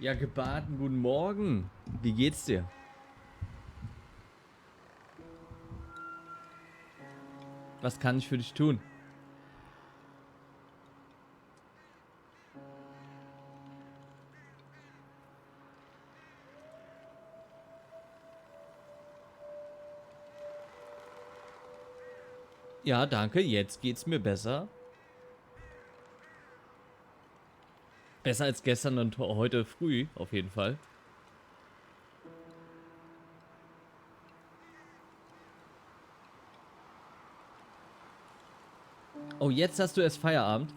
Ja, gebaden, guten Morgen. Wie geht's dir? Was kann ich für dich tun? Ja, danke. Jetzt geht's mir besser. Besser als gestern und heute früh, auf jeden Fall. Oh, jetzt hast du erst Feierabend.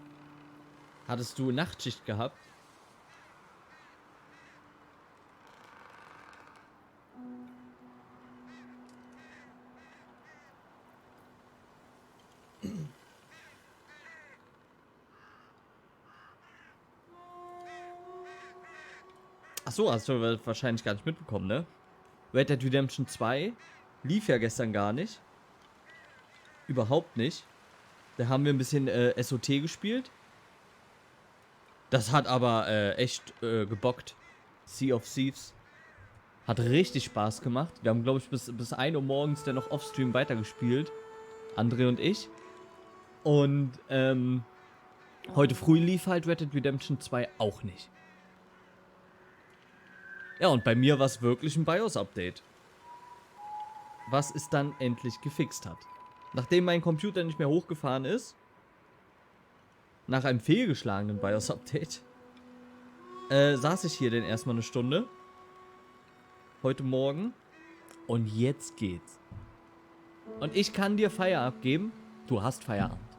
Hattest du Nachtschicht gehabt? Achso, hast du wahrscheinlich gar nicht mitbekommen, ne? Red Dead Redemption 2 lief ja gestern gar nicht. Überhaupt nicht. Da haben wir ein bisschen SOT gespielt. Das hat aber echt gebockt. Sea of Thieves. Hat richtig Spaß gemacht. Wir haben, glaube ich, bis 1 Uhr morgens dann noch offstream weitergespielt. André und ich. Und heute früh lief halt Red Dead Redemption 2 auch nicht. Ja, und bei mir war es wirklich ein BIOS-Update. Was es dann endlich gefixt hat. Nachdem mein Computer nicht mehr hochgefahren ist, nach einem fehlgeschlagenen BIOS-Update, saß ich hier denn erstmal eine Stunde. Heute Morgen. Und jetzt geht's. Und ich kann dir Feierabend geben. Du hast Feierabend.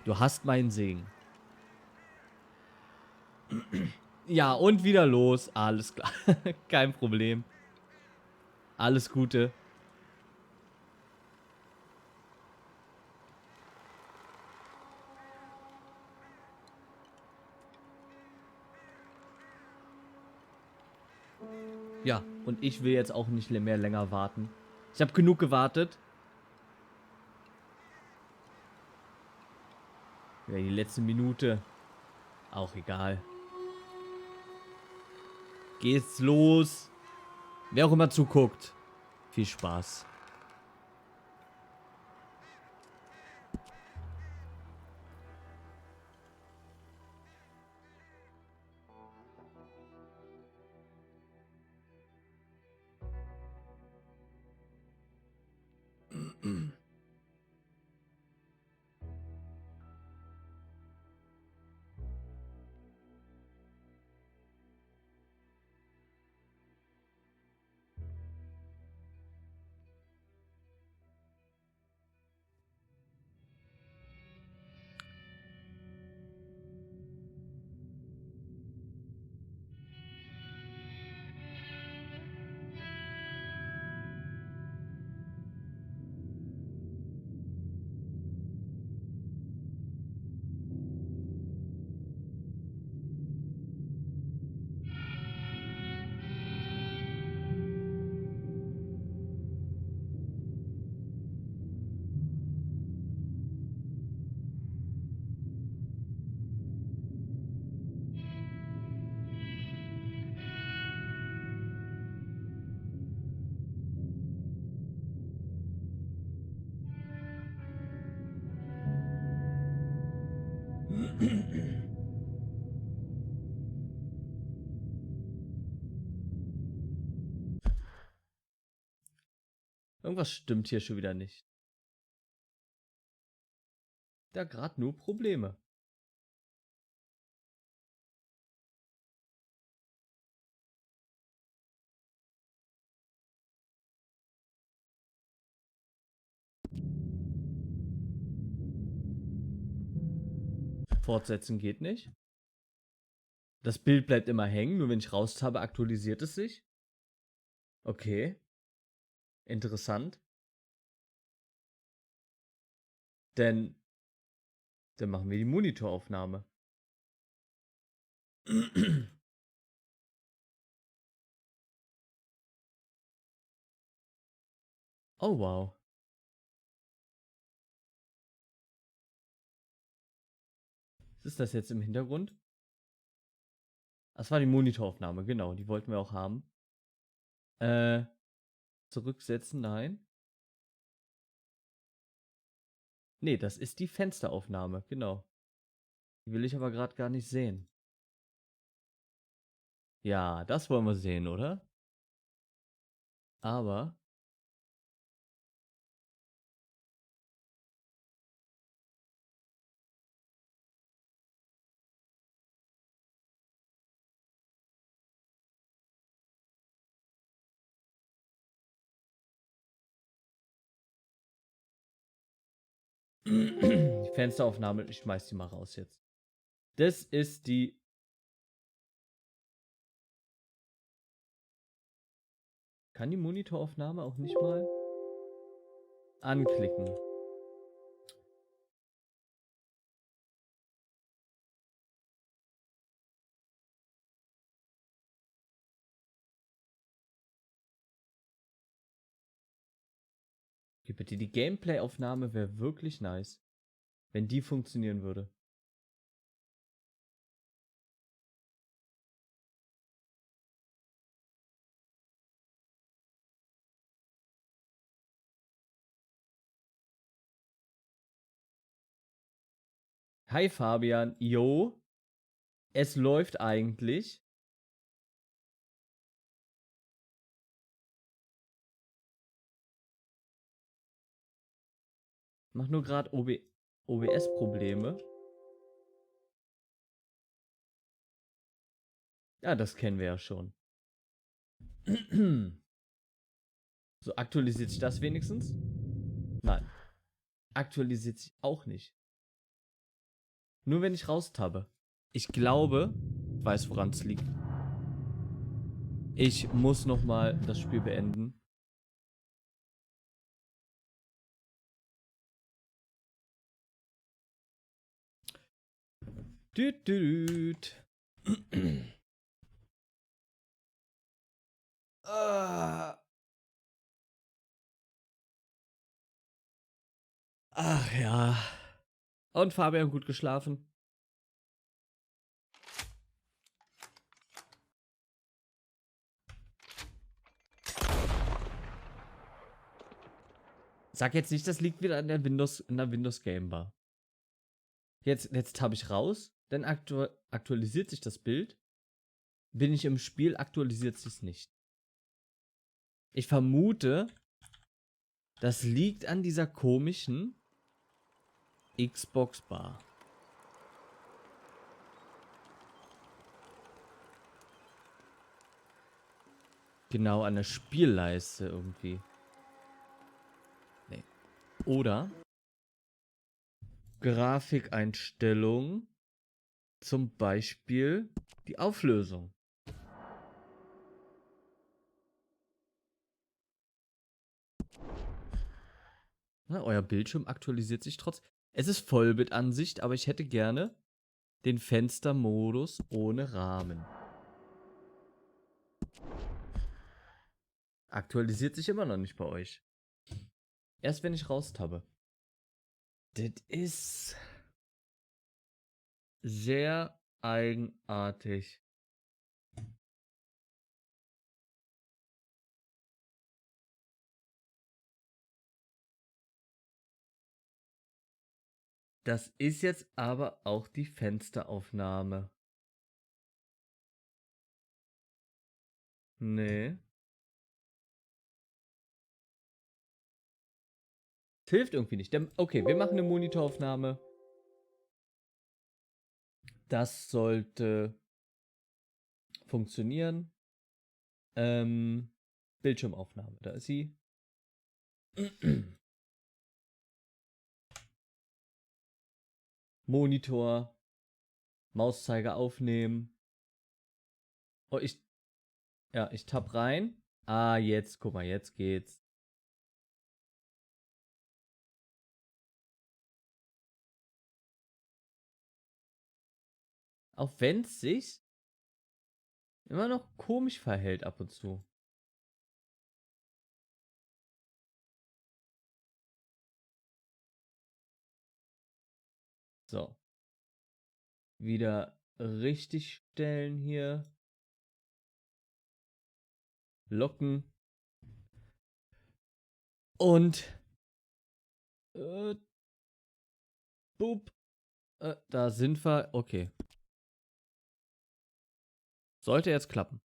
Du hast meinen Segen. Ja, und wieder los. Alles klar. Kein Problem. Alles Gute. Ja, und ich will jetzt auch nicht mehr länger warten. Ich habe genug gewartet. Ja, die letzte Minute. Auch egal. Geht's los. Wer auch immer zuguckt. Viel Spaß. Irgendwas stimmt hier schon wieder nicht. Da gerade nur Probleme. Fortsetzen geht nicht. Das Bild bleibt immer hängen, nur wenn ich raus habe, aktualisiert es sich. Okay, interessant. Denn dann machen wir die Monitoraufnahme. Oh wow. Was ist das jetzt im Hintergrund? Das war die Monitoraufnahme, genau, die wollten wir auch haben. Zurücksetzen, nein. Nee, das ist die Fensteraufnahme, genau. Die will ich aber gerade gar nicht sehen. Ja, das wollen wir sehen, oder? Aber die Fensteraufnahme, ich schmeiß die mal raus jetzt. Das ist die. Kann die Monitoraufnahme auch nicht mal anklicken? Gib bitte, die Gameplay-Aufnahme wäre wirklich nice, wenn die funktionieren würde. Hi Fabian, yo, es läuft eigentlich. Mach nur gerade OBS-Probleme. Ja, das kennen wir ja schon. So, aktualisiert sich das wenigstens? Nein. Aktualisiert sich auch nicht. Nur wenn ich raustabbe. Ich glaube, ich weiß, woran es liegt. Ich muss nochmal das Spiel beenden. Düt, düt. Ach ja. Und Fabian gut geschlafen? Sag jetzt nicht, das liegt wieder an der Windows Game Bar. Jetzt habe ich raus, dann aktualisiert sich das Bild. Bin ich im Spiel, aktualisiert sich nicht. Ich vermute, das liegt an dieser komischen Xbox Bar. Genau, an der Spielleiste irgendwie. Nee. Oder Grafikeinstellung, zum Beispiel die Auflösung. Na, euer Bildschirm aktualisiert sich trotz. Es ist Vollbit-Ansicht, aber ich hätte gerne den Fenstermodus ohne Rahmen. Aktualisiert sich immer noch nicht bei euch. Erst wenn ich raustabbe. Das ist sehr eigenartig. Das ist jetzt aber auch die Fensteraufnahme. Nee. Das hilft irgendwie nicht. Okay, wir machen eine Monitoraufnahme. Das sollte funktionieren. Bildschirmaufnahme, da ist sie. Monitor, Mauszeiger aufnehmen. Oh, ich tapp rein. Ah, jetzt, guck mal, jetzt geht's. Auch wenn es sich immer noch komisch verhält ab und zu. So. Wieder richtig stellen hier. Locken. Und boop. Da sind wir. Okay. Sollte jetzt klappen.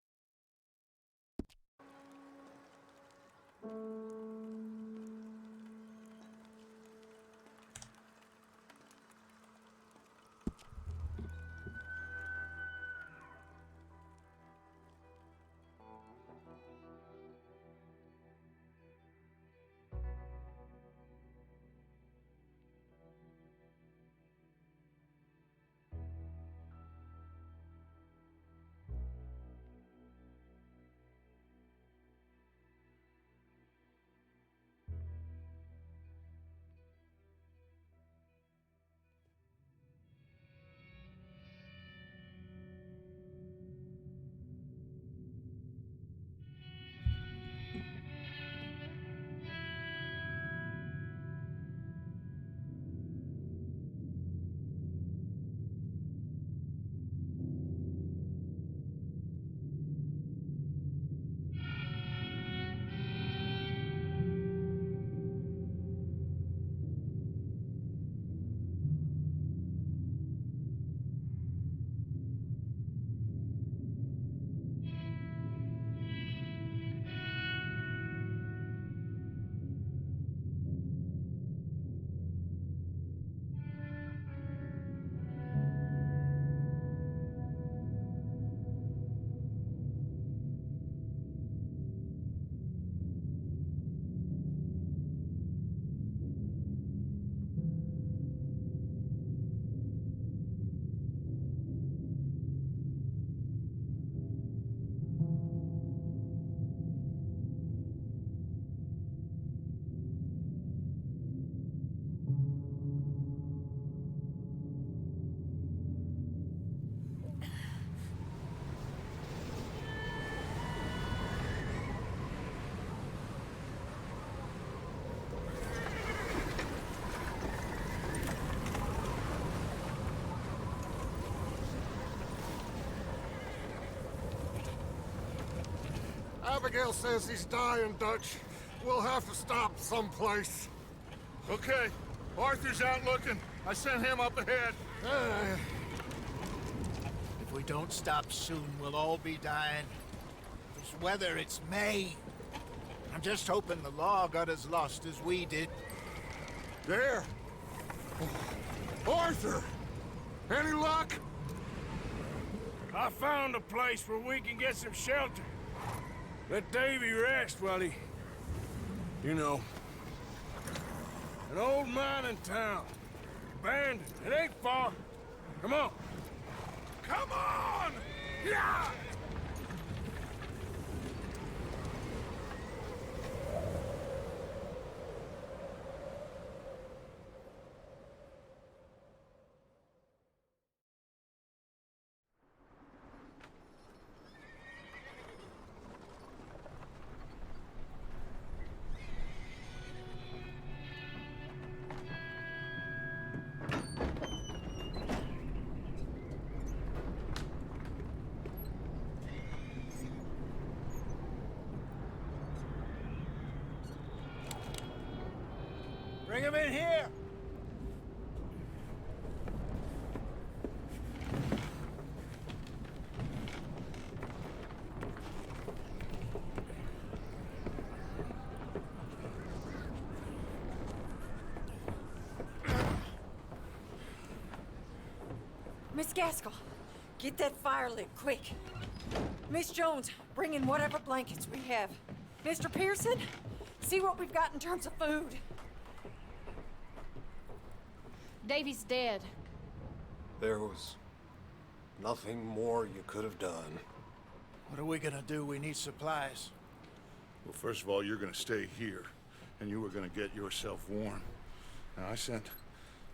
Abigail says he's dying, Dutch. We'll have to stop someplace. Okay. Arthur's out looking. I sent him up ahead. If we don't stop soon, we'll all be dying. This weather, it's May. I'm just hoping the law got as lost as we did. There. Arthur! Any luck? I found a place where we can get some shelter. Let Davy rest while he... You know. An old mining town. Abandoned. It ain't far. Come on. Come on! Yeah! Bring him in here! Miss Gaskell, get that fire lit, quick. Miss Jones, bring in whatever blankets we have. Mr. Pearson, see what we've got in terms of food. Davy's dead. There was nothing more you could have done. What are we gonna do? We need supplies. Well, first of all, you're gonna stay here, and you were gonna get yourself warm. Now, I sent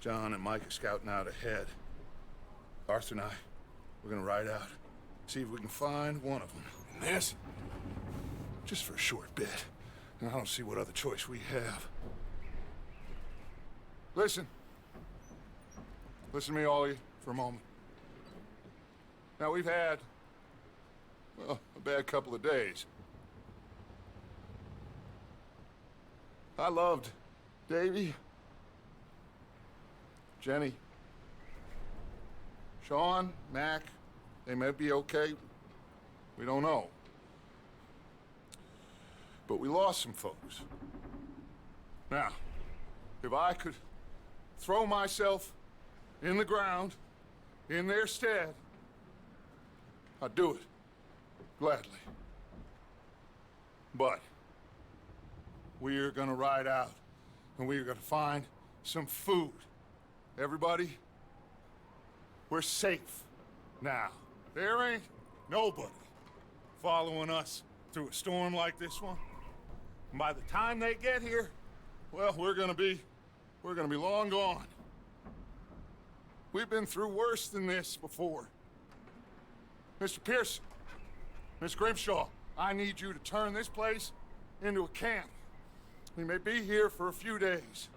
John and Micah scouting out ahead. Arthur and I, we're gonna ride out, see if we can find one of them. And this, just for a short bit. And I don't see what other choice we have. Listen. Listen to me, all of you, for a moment. Now, we've had, well, a bad couple of days. I loved Davy, Jenny, Sean, Mac. They may be okay. We don't know. But we lost some folks. Now, if I could throw myself in the ground in their stead, I'd do it gladly. But we are gonna ride out and we are gonna find some food. Everybody, we're safe now. There ain't nobody following us through a storm like this one. And by the time they get here, well, we're gonna be long gone. We've been through worse than this before. Mr. Pearson, Miss Grimshaw, I need you to turn this place into a camp. We may be here for a few days.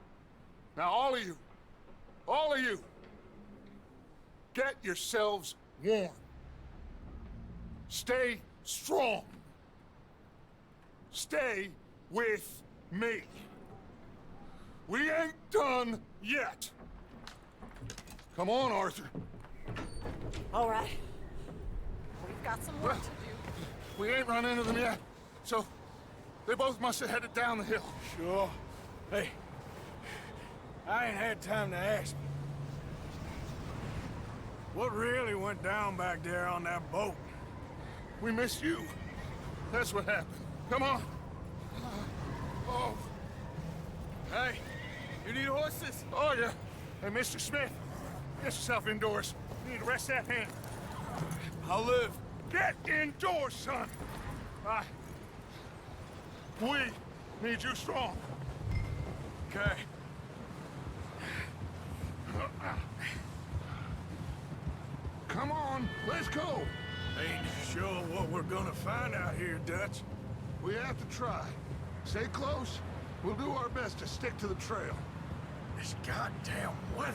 Now, all of you, get yourselves warm. Stay strong. Stay with me. We ain't done yet. Come on, Arthur. All right. We've got some work to do. We ain't run into them yet, so they both must have headed down the hill. Sure. Hey, I ain't had time to ask. What really went down back there on that boat? We missed you. That's what happened. Come on. Oh. Hey, you need horses? Oh, yeah. Hey, Mr. Smith, get yourself indoors. You need to rest that hand. I'll live. Get indoors, son. We need you strong. Okay. Come on, let's go. Ain't sure what we're gonna find out here, Dutch. We have to try. Stay close. We'll do our best to stick to the trail. This goddamn weather.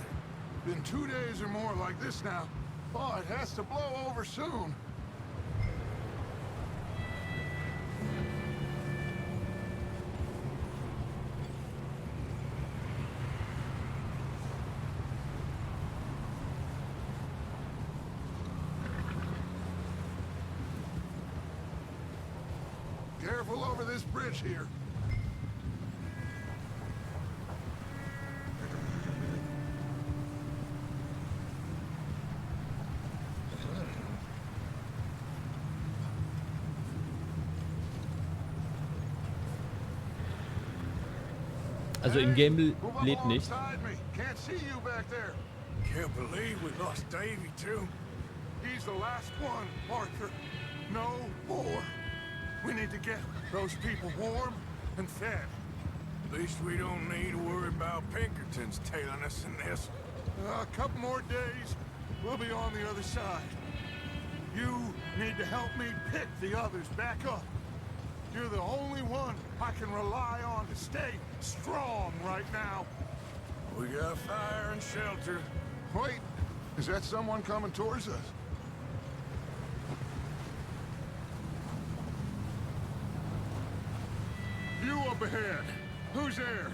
Been 2 days or more like this now. Oh, it has to blow over soon. Careful over this bridge here. Also im Game Move lädt nicht. alongside me. Can't see you back there. Can't believe we lost Davy, too. He's the last one, Arthur. No more. We need to get those people warm and fed. At least we don't need to worry about Pinkertons tailing us in this. A couple more days, we'll be on the other side. You need to help me pick the others back up. You're the only one I can rely on to stay strong right now. We got fire and shelter. Wait, is that someone coming towards us? You up ahead. Who's there?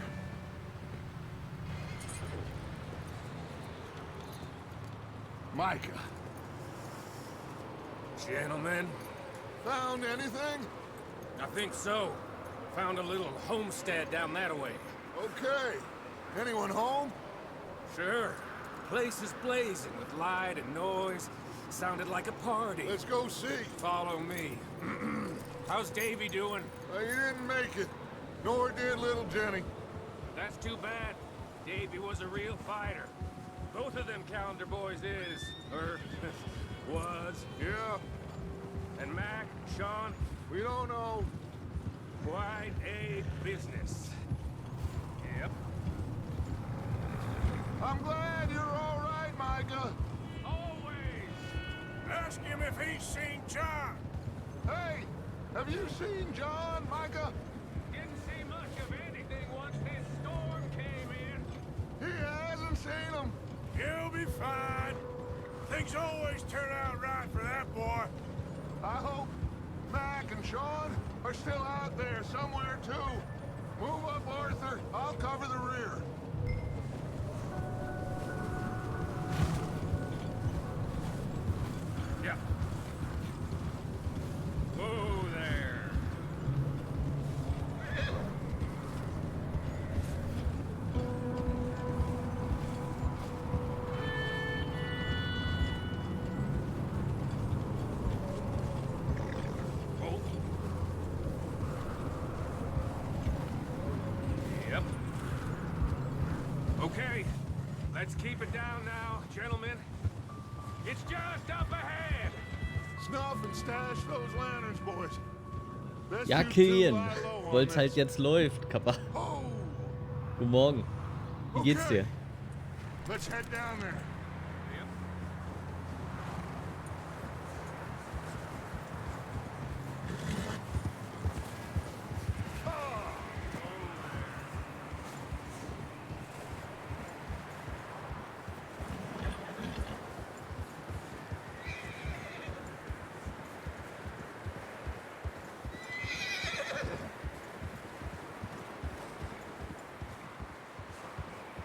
Micah. Gentlemen, Found anything? I think so. Found a little homestead down that way. Okay. Anyone home? Sure. Place is blazing with light and noise. Sounded like a party. Let's go see. Follow me. How's Davy doing? He didn't make it. Nor did little Jenny. That's too bad. Davy was a real fighter. Both of them calendar boys is, or was. Yeah, And Mac, Sean, we don't know. quite a business. Yep. I'm glad you're all right, Micah. Always. Ask him if he's seen John. Hey, have you seen John, Micah? Didn't see much of anything once this storm came in. He hasn't seen him. He'll be fine. Things always turn out right for that boy. I hope Mac and Sean are still out there somewhere, too. Move up, Arthur. I'll cover the rear. Yeah. Whoa there. Oh. Yep. Okay, let's keep it down now, gentlemen. It's just up ahead. Snuff and stash those lanterns, boys. Best Ja, you two Killian. lie low on Wollt's halt this. jetzt läuft, Kappa. Oh, Guten Morgen. Wie geht's okay. dir? Let's head down there. Yep.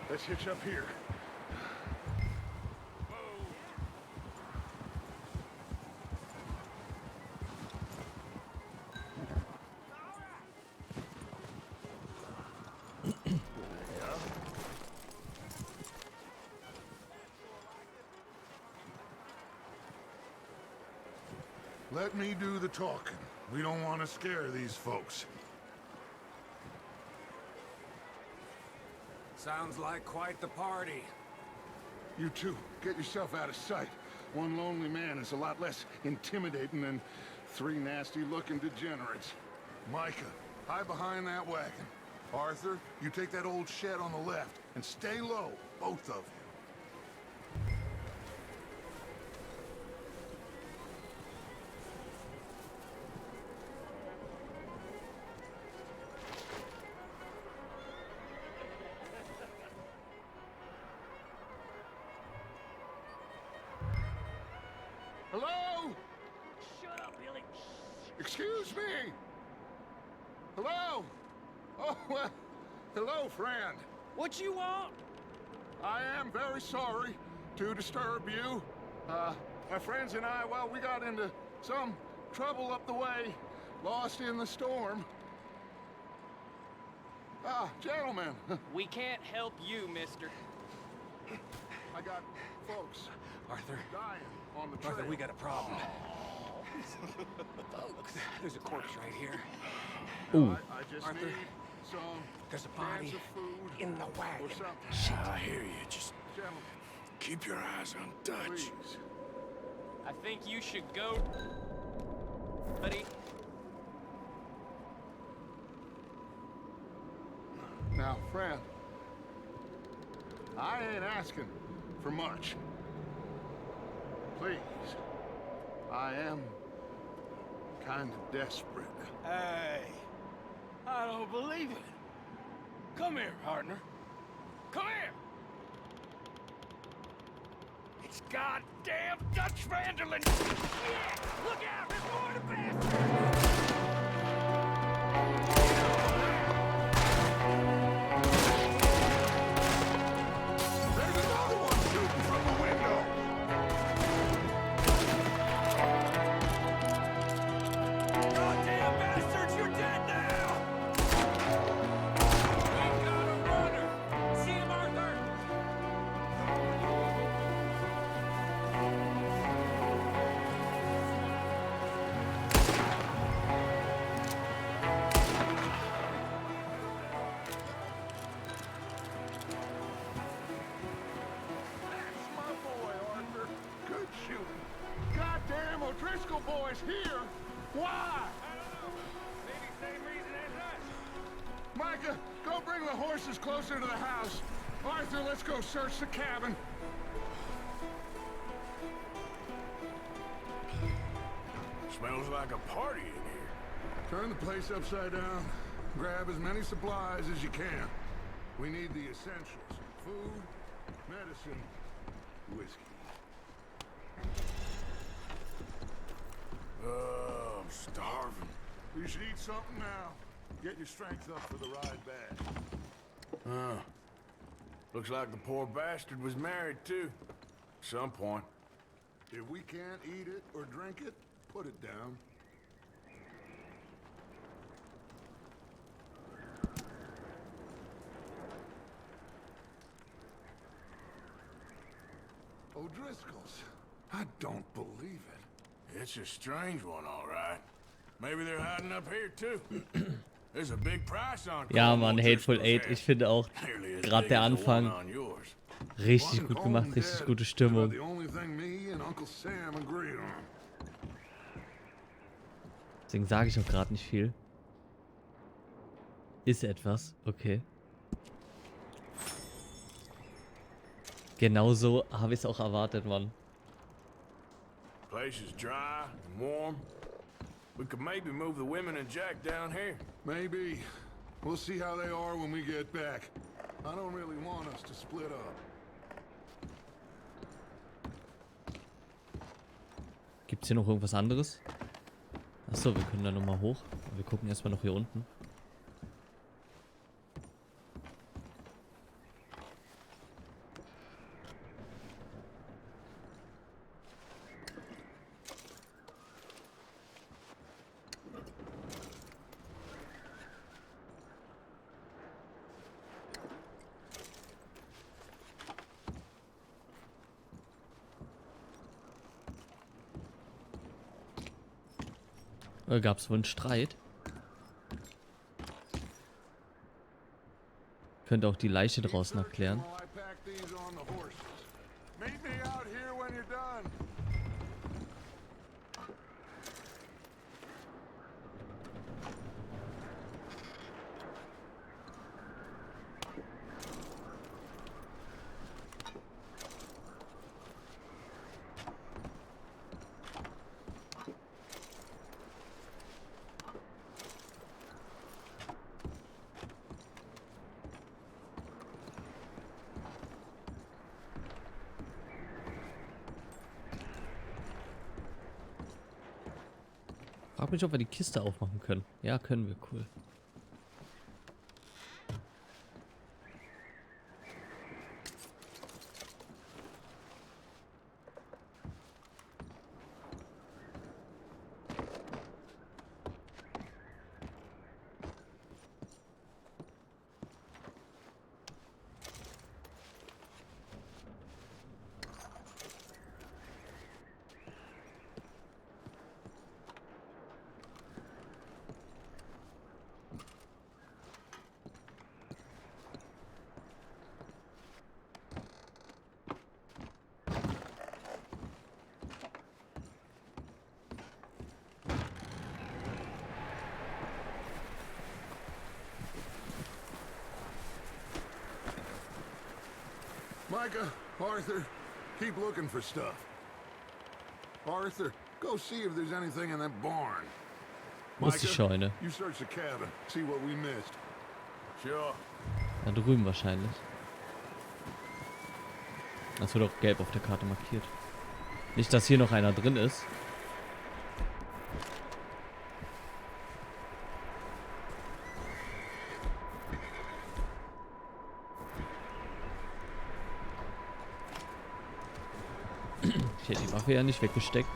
Let's hitch up here. Let me do the talking. We don't want to scare these folks. Sounds like quite the party. You two, get yourself out of sight. One lonely man is a lot less intimidating than three nasty-looking degenerates. Micah, hide behind that wagon. Arthur, you take that old shed on the left, and stay low, both of you. Hello? Shut up, Billy. Excuse me? Hello? Oh, well, hello, friend. What you want? I am very sorry to disturb you. My friends and I, well, we got into some trouble up the way, lost in the storm. Ah, gentlemen, We can't help you, mister. I got folks Arthur. dying on the trail. Arthur, we got a problem. Folks, there's a corpse right here. Ooh. I just Arthur, need some there's a cans body of food in the wagon. or something. I hear you. Just Gentlemen, keep your eyes on Dutch. please. I think you should go, buddy. Now, friend, I ain't asking for much. Please, I am kind of desperate. Hey, I don't believe it. Come here, partner. Come here. It's goddamn Dutch Vanderlyn. Yeah, look out, there's more to bastard. There's another one shooting from the window. Goddamn bastards, you're dead now. We got a runner. See him, Arthur? That's my boy, Arthur. Good shooting. Goddamn O'Driscoll boys here. Why? I don't know. Maybe same reason as us. Micah, go bring the horses closer to the house. Arthur, let's go search the cabin. Smells like a party in here. Turn the place upside down. Grab as many supplies as you can. We need the essentials. Food, medicine, whiskey. I'm starving. You should eat something now. Get your strength up for the ride back. Looks like the poor bastard was married too. At some point. If we can't eat it or drink it, put it down. O'Driscoll's. I don't believe it. It's a strange one, all right. Maybe they're hiding up here too. There's a big price on. Ja, Mann, Hateful Eight. Ich finde auch gerade der Anfang richtig gut gemacht, richtig gute Stimmung. Deswegen sage ich auch gerade nicht viel. Ist etwas, okay. Genauso habe ich es auch erwartet, Mann. Place is dry and warm. We could maybe move the women and Jack down here. Maybe. We'll see how they are when we get back. I don't really want us to split up. Gibt's hier noch irgendwas anderes? Achso, wir können da nochmal hoch. Wir gucken erstmal noch hier unten. Gab es wohl einen Streit? Könnte auch die Leiche draußen erklären. Frag mich, ob wir die Kiste aufmachen können. Ja, können wir. Cool. Micah, Arthur, keep looking for stuff. Arthur, go see if there's anything in that barn. Wo ist die Scheune? You search the cabin, see what we missed. Sure. Da drüben wahrscheinlich. Das wird auch gelb auf der Karte markiert. Nicht, dass hier noch einer drin ist. Ich hätte die Waffe ja nicht weggesteckt.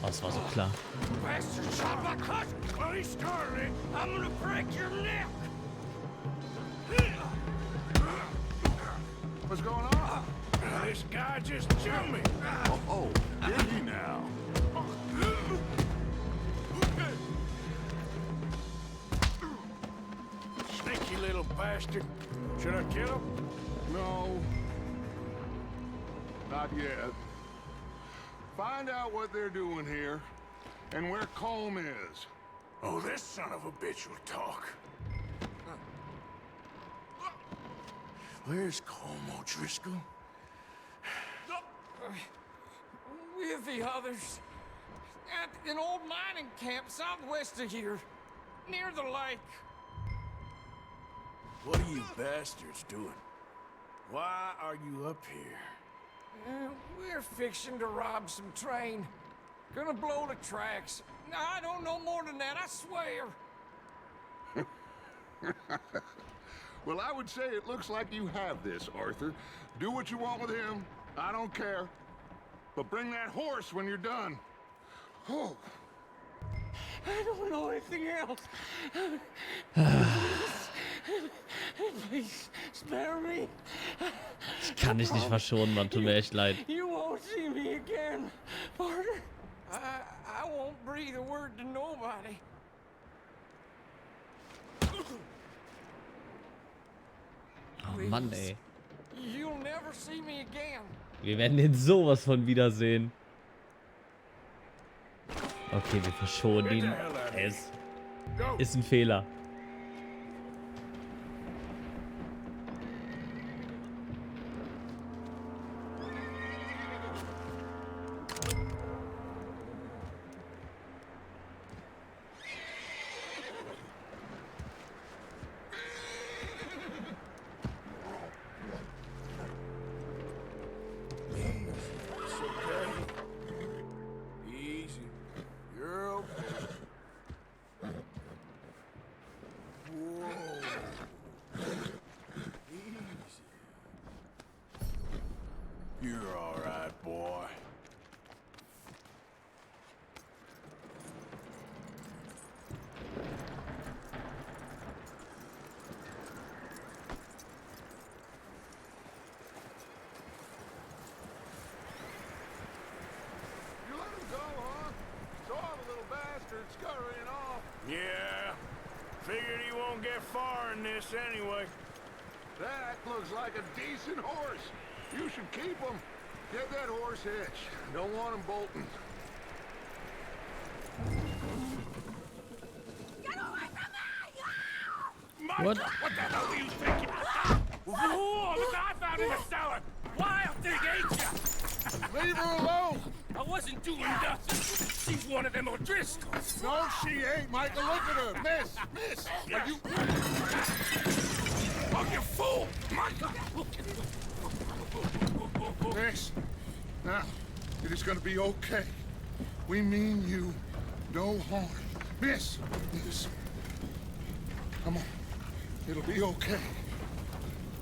Oh, das war so klar. What's going on? This guy just jumped me. Oh, did he now? Sneaky little bastard. Should I kill him? No. Not yet. Find out what they're doing here, and where Colm is. Oh, this son of a bitch will talk. Where's Colm O'Driscoll? With the others. At an old mining camp southwest of here. Near the lake. What are you bastards doing? Why are you up here? We're fixing to rob some train. Gonna blow the tracks. I don't know more than that, I swear. Well, I would say it looks like you have this, Arthur. Do what you want with him. I don't care. But bring that horse when you're done. Oh. I don't know anything else. Please, spare me. Ich kann dich nicht verschonen, Mann. Tut mir echt leid. You won't see me again, partner. I won't breathe a word to nobody. Oh Mann, ey. You'll never see me again. Wir werden den sowas von wiedersehen. Okay, wir verschonen ihn. Es ist ein Fehler. You're all right, boy. You let him go, huh? Saw the little bastard scurrying off. Yeah. Figured he won't get far in this anyway. That looks like a decent horse. You should keep him. Get that horse hitched. Don't want him bolting. Get away from me! What? What the hell do you think? Whoa, look, I found in the cellar. Wild thing, ain't ya? Leave her alone. I wasn't doing nothing. She's one of them O'Driscolls. No, she ain't, Michael. Look at her. Miss. Are you... Oh, you fool! Michael! Miss. Now, it is gonna be okay. We mean you no harm. Miss. Come on. It'll be okay.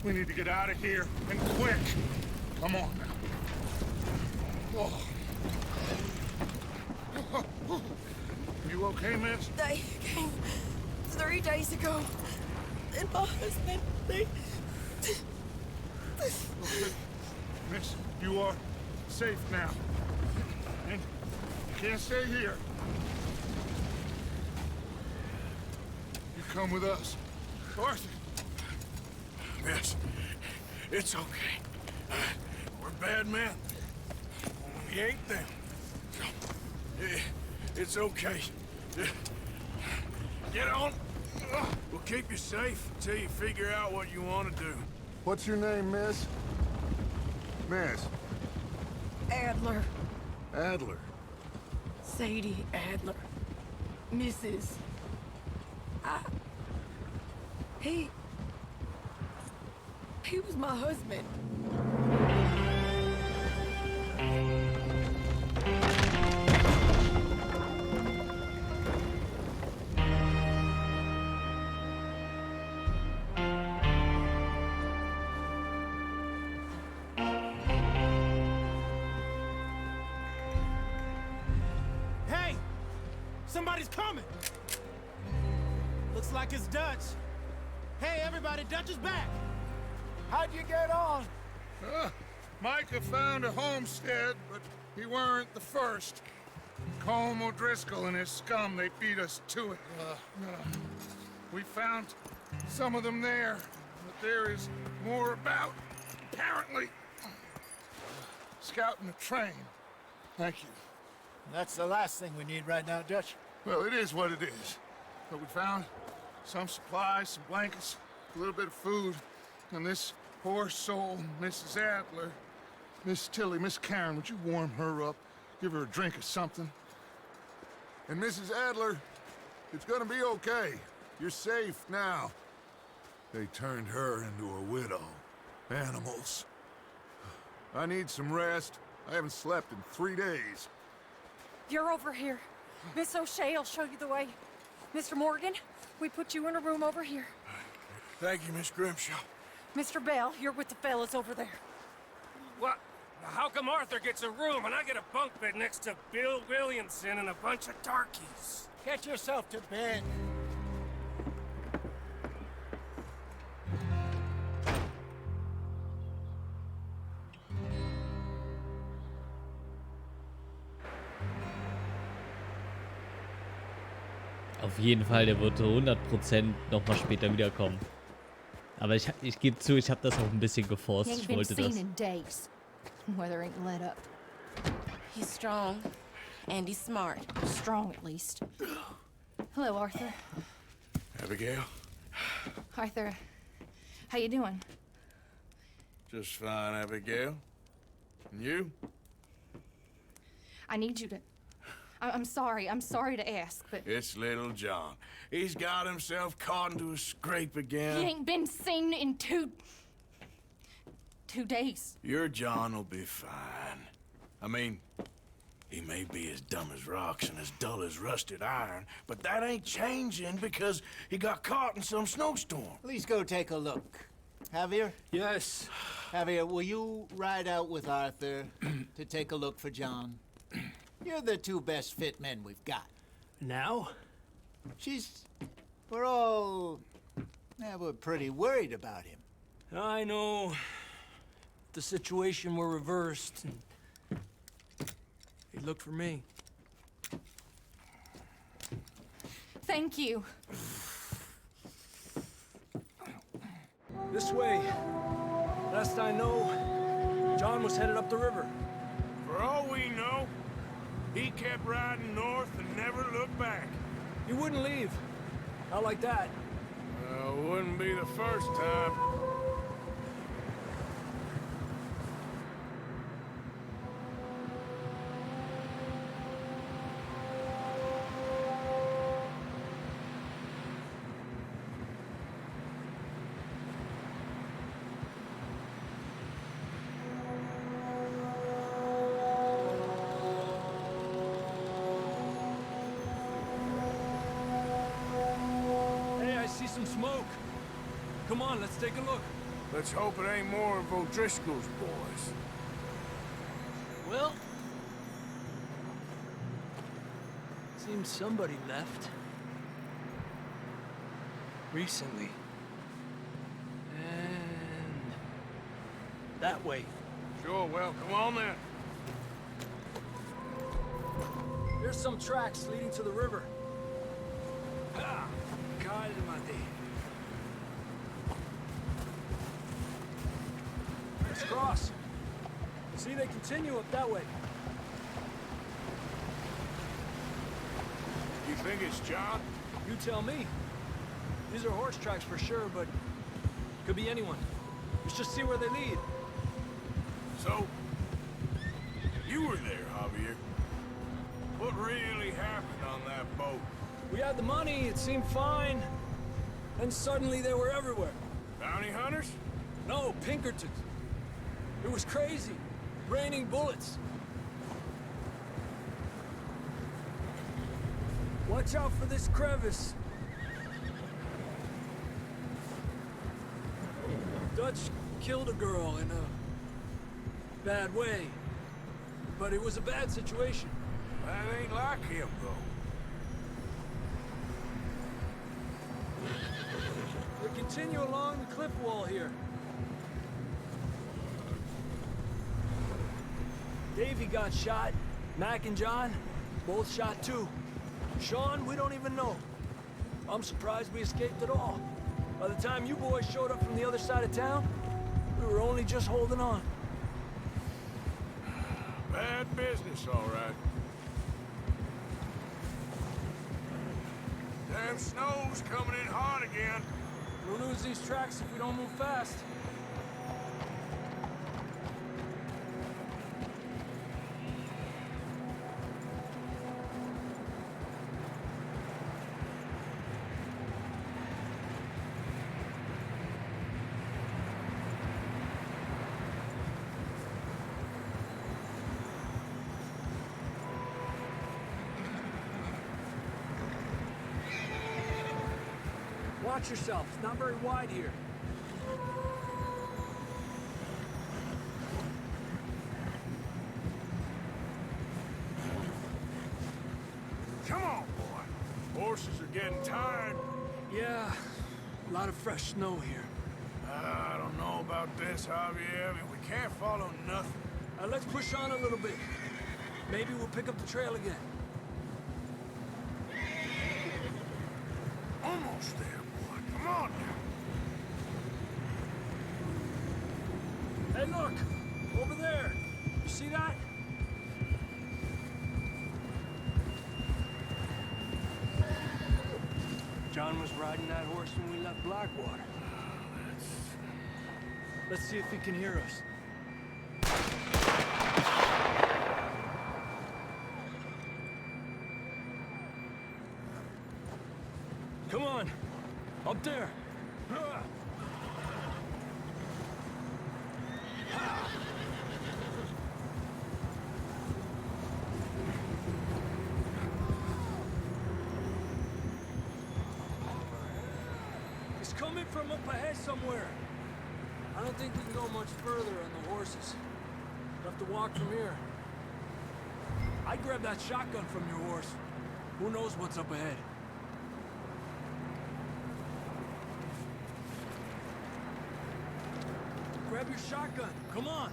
We need to get out of here, and quick. Come on now. Oh. You okay, miss? They came 3 days ago. And my husband, they... Okay. Miss, you are safe now. And you can't stay here. You come with us. Arthur. Miss, it's okay. We're bad men. We ain't them. It's okay. Get on. We'll keep you safe until you figure out what you want to do. What's your name, miss? Miss. Adler. Adler. Sadie Adler. Mrs. He was my husband. Hey! Somebody's coming! Looks like it's Dutch. Hey, everybody, Dutch is back! How'd you get on? Micah found a homestead, but he weren't the first. Colm O'Driscoll and his scum, they beat us to it. We found some of them there, but there is more about, apparently. Scouting a train. Thank you. That's the last thing we need right now, Dutch. Well, it is what it is. But we found some supplies, some blankets, a little bit of food, and this poor soul, Mrs. Adler, Miss Tilly, Miss Karen, would you warm her up? Give her a drink or something? And Mrs. Adler, it's gonna be okay. You're safe now. They turned her into a widow. Animals. I need some rest. I haven't slept in 3 days. You're over here. Miss O'Shea will show you the way. Mr. Morgan, we put you in a room over here. Thank you, Miss Grimshaw. Mr. Bell, you're with the fellas over there. What? How come Arthur gets a room and I get a bunk bed next to Bill Williamson and a bunch of darkies? Get yourself to bed. Auf jeden Fall, der wird 100% nochmal später wiederkommen. Aber ich gebe zu, ich habe das auch ein bisschen geforst. He Ich ain't been wollte seen das. in days. Weather ain't let up. He's strong, and he's smart. Strong, at least. Hello, Arthur. Abigail? Arthur, how you doing? Just fine, Abigail. And you? I need you to... I'm sorry to ask, but... It's little John. He's got himself caught into a scrape again. He ain't been seen in two days. Your John will be fine. I mean, he may be as dumb as rocks and as dull as rusted iron, but that ain't changing because he got caught in some snowstorm. Please go take a look. Javier? Yes. Javier, will you ride out with Arthur to take a look for John? You're the two best fit men we've got. Now? We're pretty worried about him. I know. The situation were reversed, and he looked for me. Thank you. This way. Last I know, John was headed up the river. For all we know, he kept riding north and never looked back. He wouldn't leave. Not like that. Wouldn't be the first time. Some smoke. Come on, let's take a look. Let's hope it ain't more of O'Driscoll's boys. Well, seems somebody left. Recently. And that way. Sure, well, come on then. There's some tracks leading to the river. Ah, cálmate. Let's cross. See, they continue up that way. You think it's John? You tell me. These are horse tracks for sure, but could be anyone. Let's just see where they lead. So, you were there, Javier. What really happened on that boat? We had the money, it seemed fine. Then suddenly they were everywhere. Bounty hunters? No, Pinkertons. It was crazy. Raining bullets. Watch out for this crevice. Dutch killed a girl in a bad way. But it was a bad situation. That ain't like him, though. We continue along the cliff wall here. Davey got shot. Mac and John, both shot too. Sean, we don't even know. I'm surprised we escaped at all. By the time you boys showed up from the other side of town, we were only just holding on. Bad business, all right. Damn snow's coming in hot again. We'll lose these tracks if we don't move fast. Watch yourself. It's not very wide here. Come on, boy. Horses are getting tired. Yeah, a lot of fresh snow here. I don't know about this, Javier. I mean, we can't follow nothing. Let's push on a little bit. Maybe we'll pick up the trail again. Almost there, boy. Come on now. Hey, look! Over there! You see that? John was riding that horse when we left Blackwater. Let's see if he can hear us. Come on! Up there! He's coming from up ahead somewhere. I don't think we can go much further on the horses. We'll have to walk from here. I'd grab that shotgun from your horse. Who knows what's up ahead? Grab your shotgun. Come on.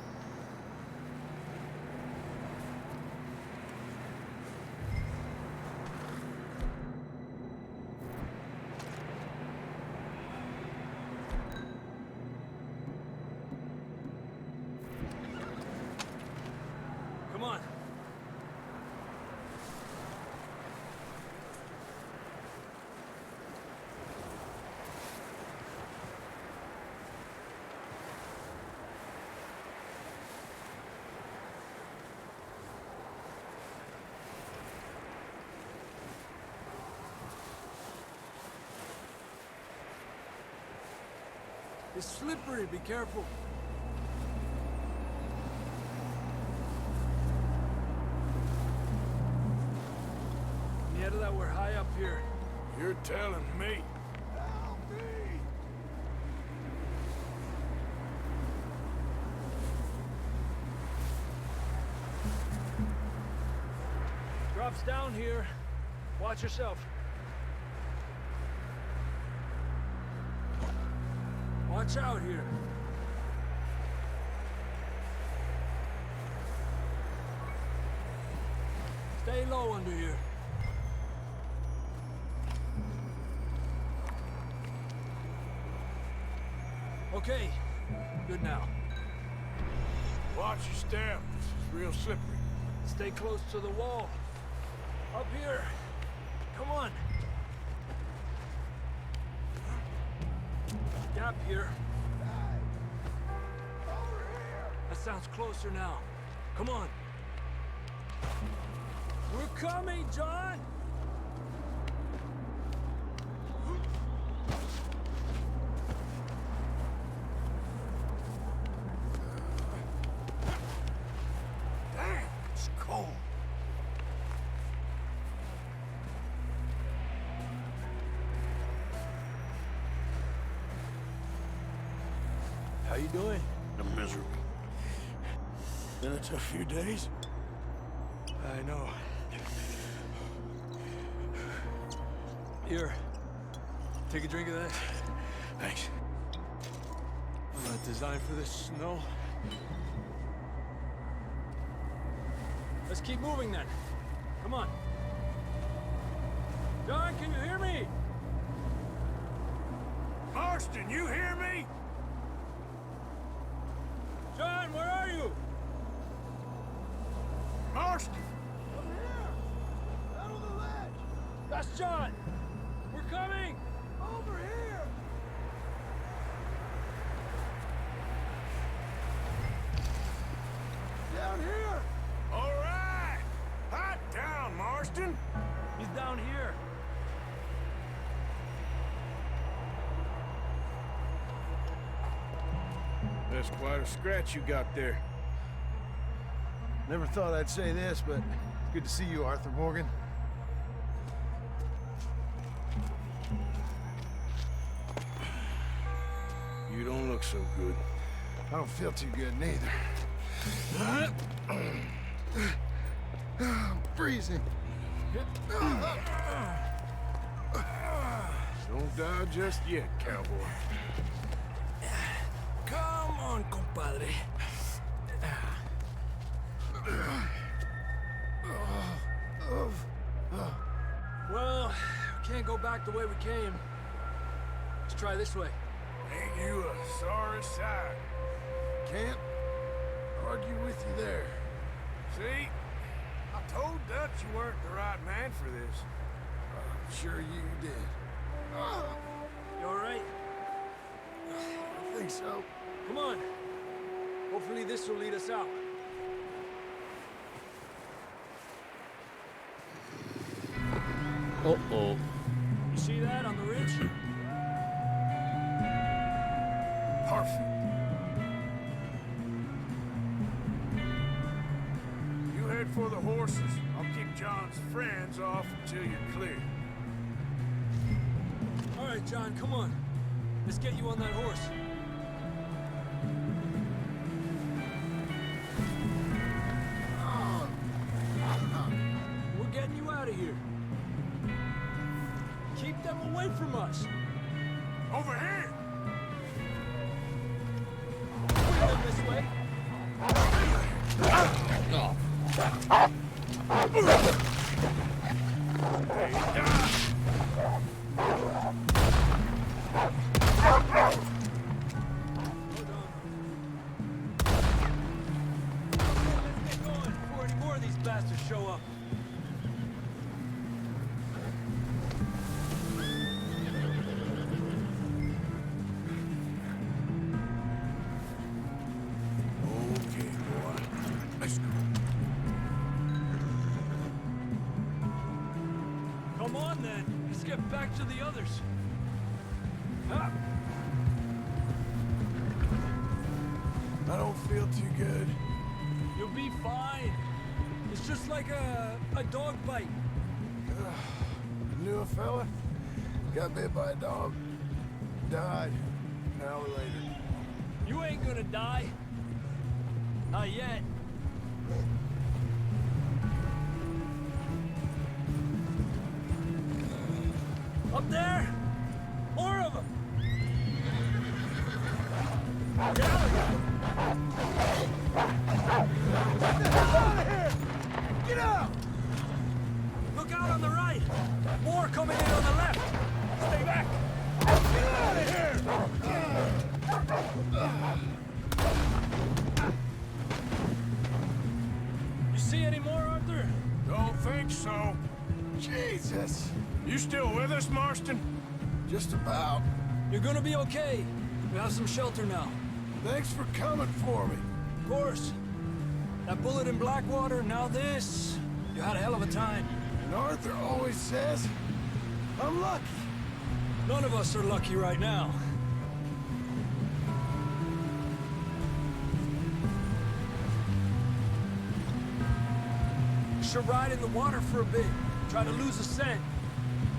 Come on. It's slippery, be careful. Yeah, that we're high up here. You're telling me. Help me! Drops down here. Watch yourself. Watch out here. Stay low under here. Okay, good now. Watch your step. This is real slippery. Stay close to the wall. Up here. Come on. Gap here. That sounds closer now. Come on. We're coming, John! Damn, it's cold. How you doing? I'm miserable. Been a tough few days. I know. Here. Take a drink of that. Thanks. I'm not designed for this snow. Let's keep moving then. Come on. John, can you hear me? Marston, you hear me? John, where are you? Marston! Over here! Out of the ledge! That's John! We're coming! Over here! Down here! All right! Hot down, Marston! He's down here. That's quite a scratch you got there. Never thought I'd say this, but it's good to see you, Arthur Morgan. look so good. I don't feel too good neither. I'm freezing. Don't die just yet, cowboy. Come on, compadre. Well, we can't go back the way we came. Let's try this way. Ain't you a sorry sight? Can't argue with you there. See? I told Dutch you weren't the right man for this. I'm sure you did. You all right? I think so. Come on. Hopefully this will lead us out. Uh-oh. You see that on the ridge? Perfect. You head for the horses. I'll keep John's friends off until you're clear. All right, John, come on. Let's get you on that horse. We're getting you out of here. Keep them away from us. Over here! Bring them this way. Let's get going before any more of these bastards show up. Okay, boy. Let's go. Come on, then. Let's get back to the others. Ah. I don't feel too good. You'll be fine. It's just like a dog bite. Knew a fella, got bit by a dog, died an hour later. You ain't gonna die. Not yet. Up there! More of them! Get out of here! Get out of here! Get out! Look out on the right! More coming in on the left! Stay back! Get out of here! You see any more, Arthur? Don't think so. Jesus! You still with us, Marston? Just about. You're gonna be okay. We have some shelter now. Thanks for coming for me. Of course. That bullet in Blackwater, now this. You had a hell of a time. And Arthur always says, I'm lucky. None of us are lucky right now. We should ride in the water for a bit. Try to lose the scent.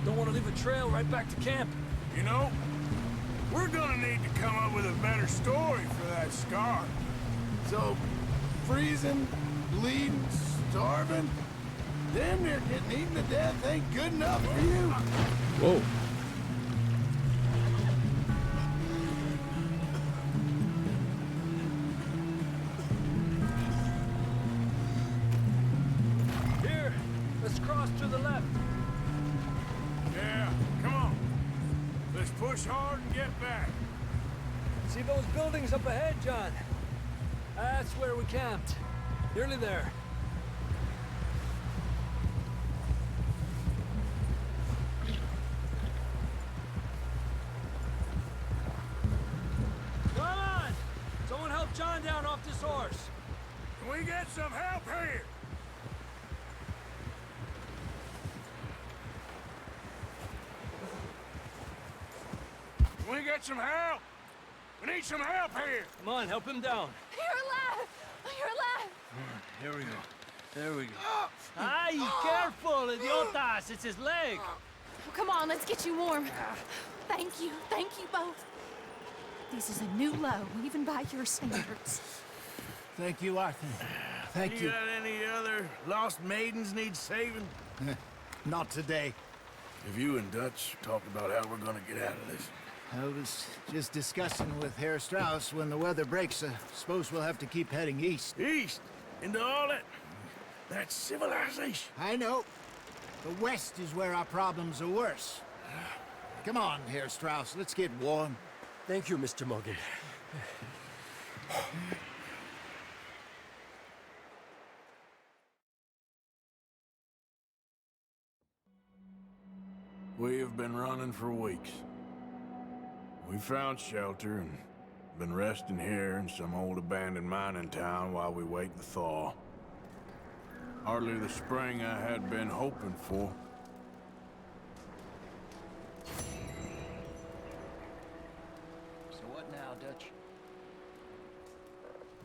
Don't want to leave a trail right back to camp. You know, we're gonna need to come up with a better story for that scar. So, freezing, bleeding, starving, damn near getting eaten to death ain't good enough for you. Whoa. Here, let's cross to the left. Yeah, come on. Let's push hard and get back. See those buildings up ahead, John? That's where we camped. Nearly there. Come on! Someone help John down off this horse. Can we get some help here? Can we get some help? We need some help here. Come on, help him down. You're alive! You're alive! Here we go. There we go. Ay, careful, idiotas! It's his leg. Come on, let's get you warm. Thank you both. This is a new low, even by your standards. Thank you, Arthur. Thank You got any other lost maidens need saving? Not today. Have you and Dutch talked about how we're gonna get out of this? I was just discussing with Herr Strauss when the weather breaks. I suppose we'll have to keep heading east. East? Into all that civilization? I know. The west is where our problems are worse. Come on, Herr Strauss, let's get warm. Thank you, Mr. Morgan. We have been running for weeks. We found shelter and been resting here in some old abandoned mining town while we wait the thaw. Hardly the spring I had been hoping for. So what now, Dutch?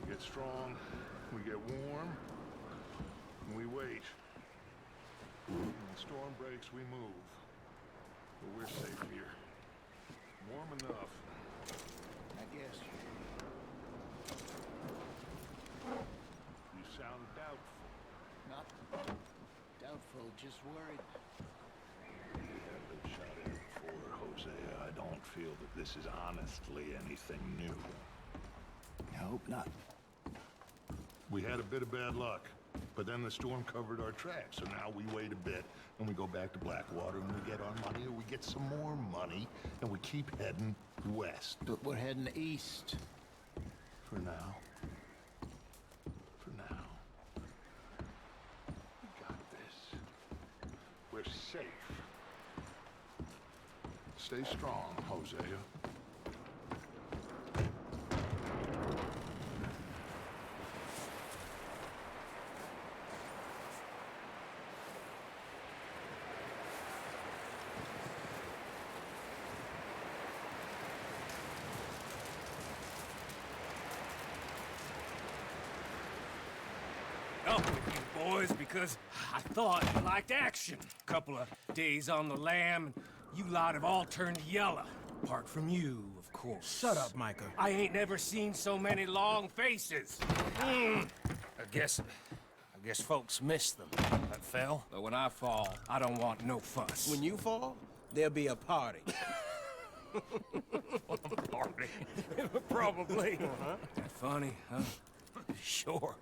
We get strong, we get warm, and we wait. When the storm breaks, we move. But we're safe here. Warm enough. I guess. You sound doubtful. Not doubtful, just worried. You have been shot at before, Hosea. I don't feel that this is honestly anything new. I hope not. We had a bit of bad luck, but then the storm covered our tracks, so now we wait a bit, and we go back to Blackwater, and we get our money, or we get some more money, and we keep heading west. But we're heading east. For now. For now. We got this. We're safe. Stay strong, Hosea. Up with you boys because I thought you liked action. Couple of days on the lam, and you lot have all turned yellow. Apart from you, of course. Shut up, Micah. I ain't never seen so many long faces. I guess folks miss them. That fell. But when I fall, I don't want no fuss. When you fall, there'll be a party. Party. Probably. That funny, huh? Sure.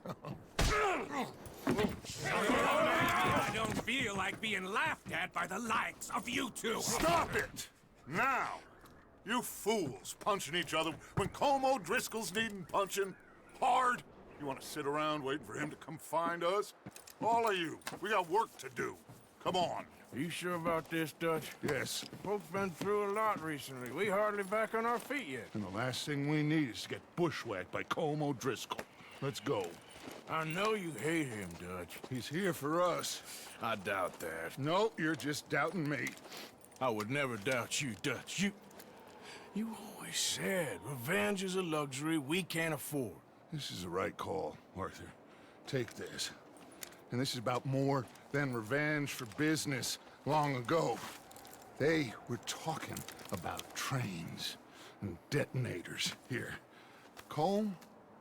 I don't feel like being laughed at by the likes of you two. Stop it! Now! You fools punching each other when Colm O'Driscoll's needing punching hard. You want to sit around waiting for him to come find us? All of you, we got work to do. Come on. Are you sure about this, Dutch? Yes. Folks been through a lot recently. We hardly back on our feet yet. And the last thing we need is to get bushwhacked by Colm O'Driscoll. Let's go. I know you hate him, Dutch. He's here for us. I doubt that. No, you're just doubting me. I would never doubt you, Dutch. You always said revenge is a luxury we can't afford. This is the right call, Arthur. Take this. And this is about more than revenge for business long ago. They were talking about trains and detonators here. Colm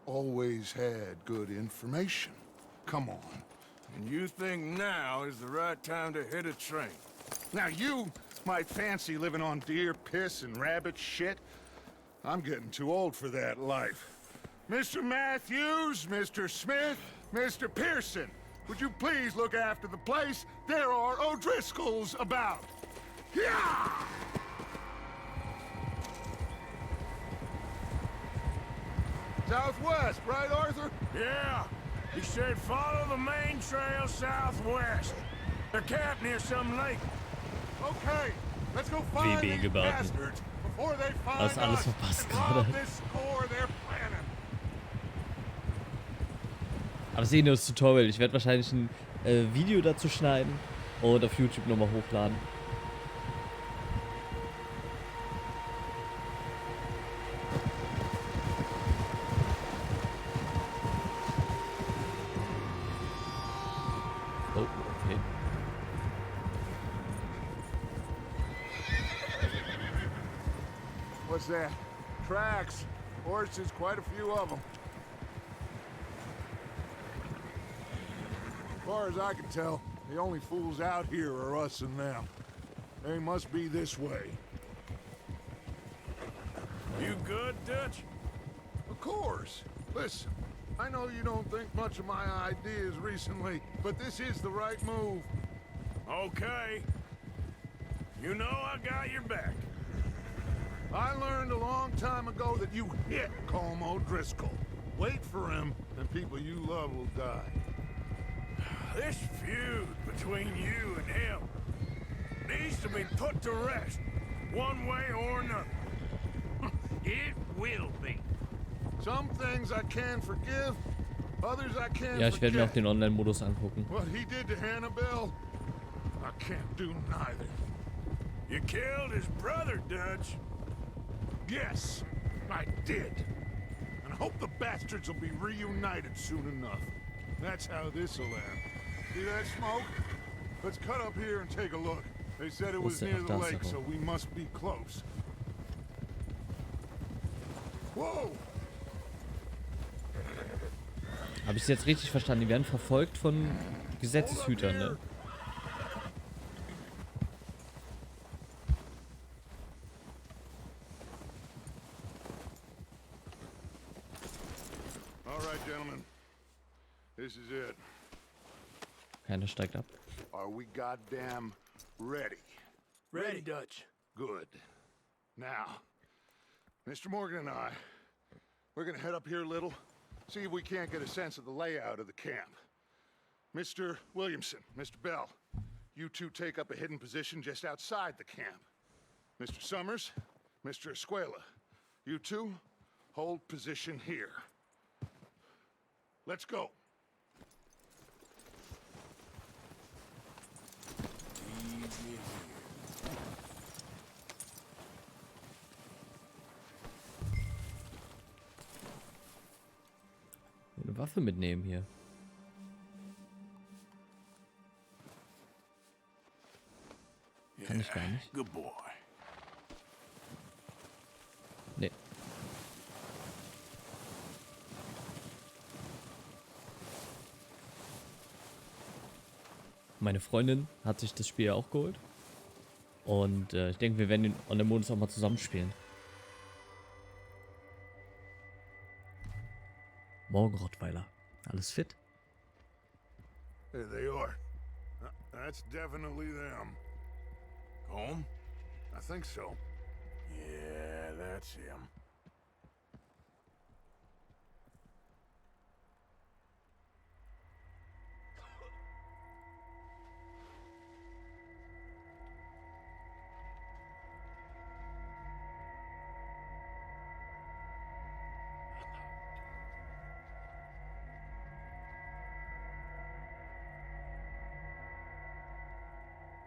always had good information. Come on. And you think now is the right time to hit a train? Now you might fancy living on deer piss and rabbit shit. I'm getting too old for that life. Mr. Matthews, Mr. Smith, Mr. Pearson, would you please look after the place? There are O'Driscolls about. Yeah! Southwest, right, Arthur? Yeah. He said follow the main trail southwest. They're camped near some lake. Okay, let's go find Wie these gebaut. bastards before they find Das ist alles us verpasst and rob gerade. this score they're planning. Aber das ist eh nur das Tutorial. Ich werde wahrscheinlich ein Video dazu schneiden und auf YouTube nochmal hochladen. Oh, okay. What's that? tracks. Horses, quite a few of them. As far as I can tell, the only fools out here are us and them. They must be this way. You good, Dutch? Of course. Listen, I know you don't think much of my ideas recently, but this is the right move. Okay. You know I got your back. I learned a long time ago that you hit Colm O'Driscoll. Wait for him, and people you love will die. This feud between you and him needs to be put to rest, one way or another. It will be. Some things I can forgive, others I can't Ja, ich werde mir auch forget. den Online-Modus angucken. What he did to Hannibal, I can't do neither. You killed his brother, Dutch. Yes, I did. And I hope the bastards will be reunited soon enough. That's how this'll end. See that smoke? Let's cut up here and take a look. They said it was near the lake, so we must be close. Whoa! Habe ich es jetzt richtig verstanden? Die werden verfolgt von Gesetzeshütern, ne? All right, gentlemen. This is it. Keiner steigt ab. Are we goddamn ready? Ready, Dutch. Good. Now, Mr. Morgan and I, we're gonna head up here a little, see if we can't get a sense of the layout of the camp. Mr. Williamson, Mr. Bell, you two take up a hidden position just outside the camp. Mr. Summers, Mr. Escuela, you two hold position here. Let's go. Eine Waffe mitnehmen hier. Kann ich gar nicht. Good boy. Nee. Meine Freundin hat sich das Spiel auch geholt. Und ich denke, wir werden den Online-Modus auch mal zusammenspielen. Morgen, Rottweiler. Alles fit? There they are. That's definitely them. Home? I think so. Yeah, that's him.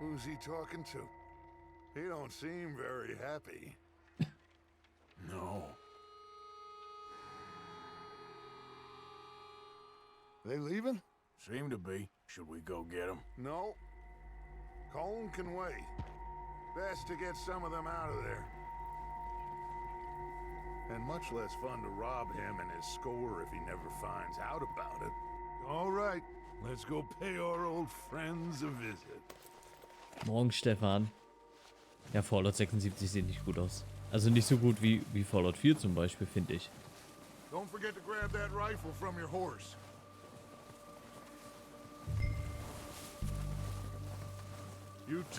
Who's he talking to? He don't seem very happy. No. They leaving? Seem to be. Should we go get them? No. Colm can wait. Best to get some of them out of there. And much less fun to rob him and his score if he never finds out about it. All right, let's go pay our old friends a visit. Morgen, Stefan. Ja, Fallout 76 sieht nicht gut aus. Also nicht so gut wie Fallout 4 zum Beispiel, finde ich. Don't forget to grab that rifle from your horse.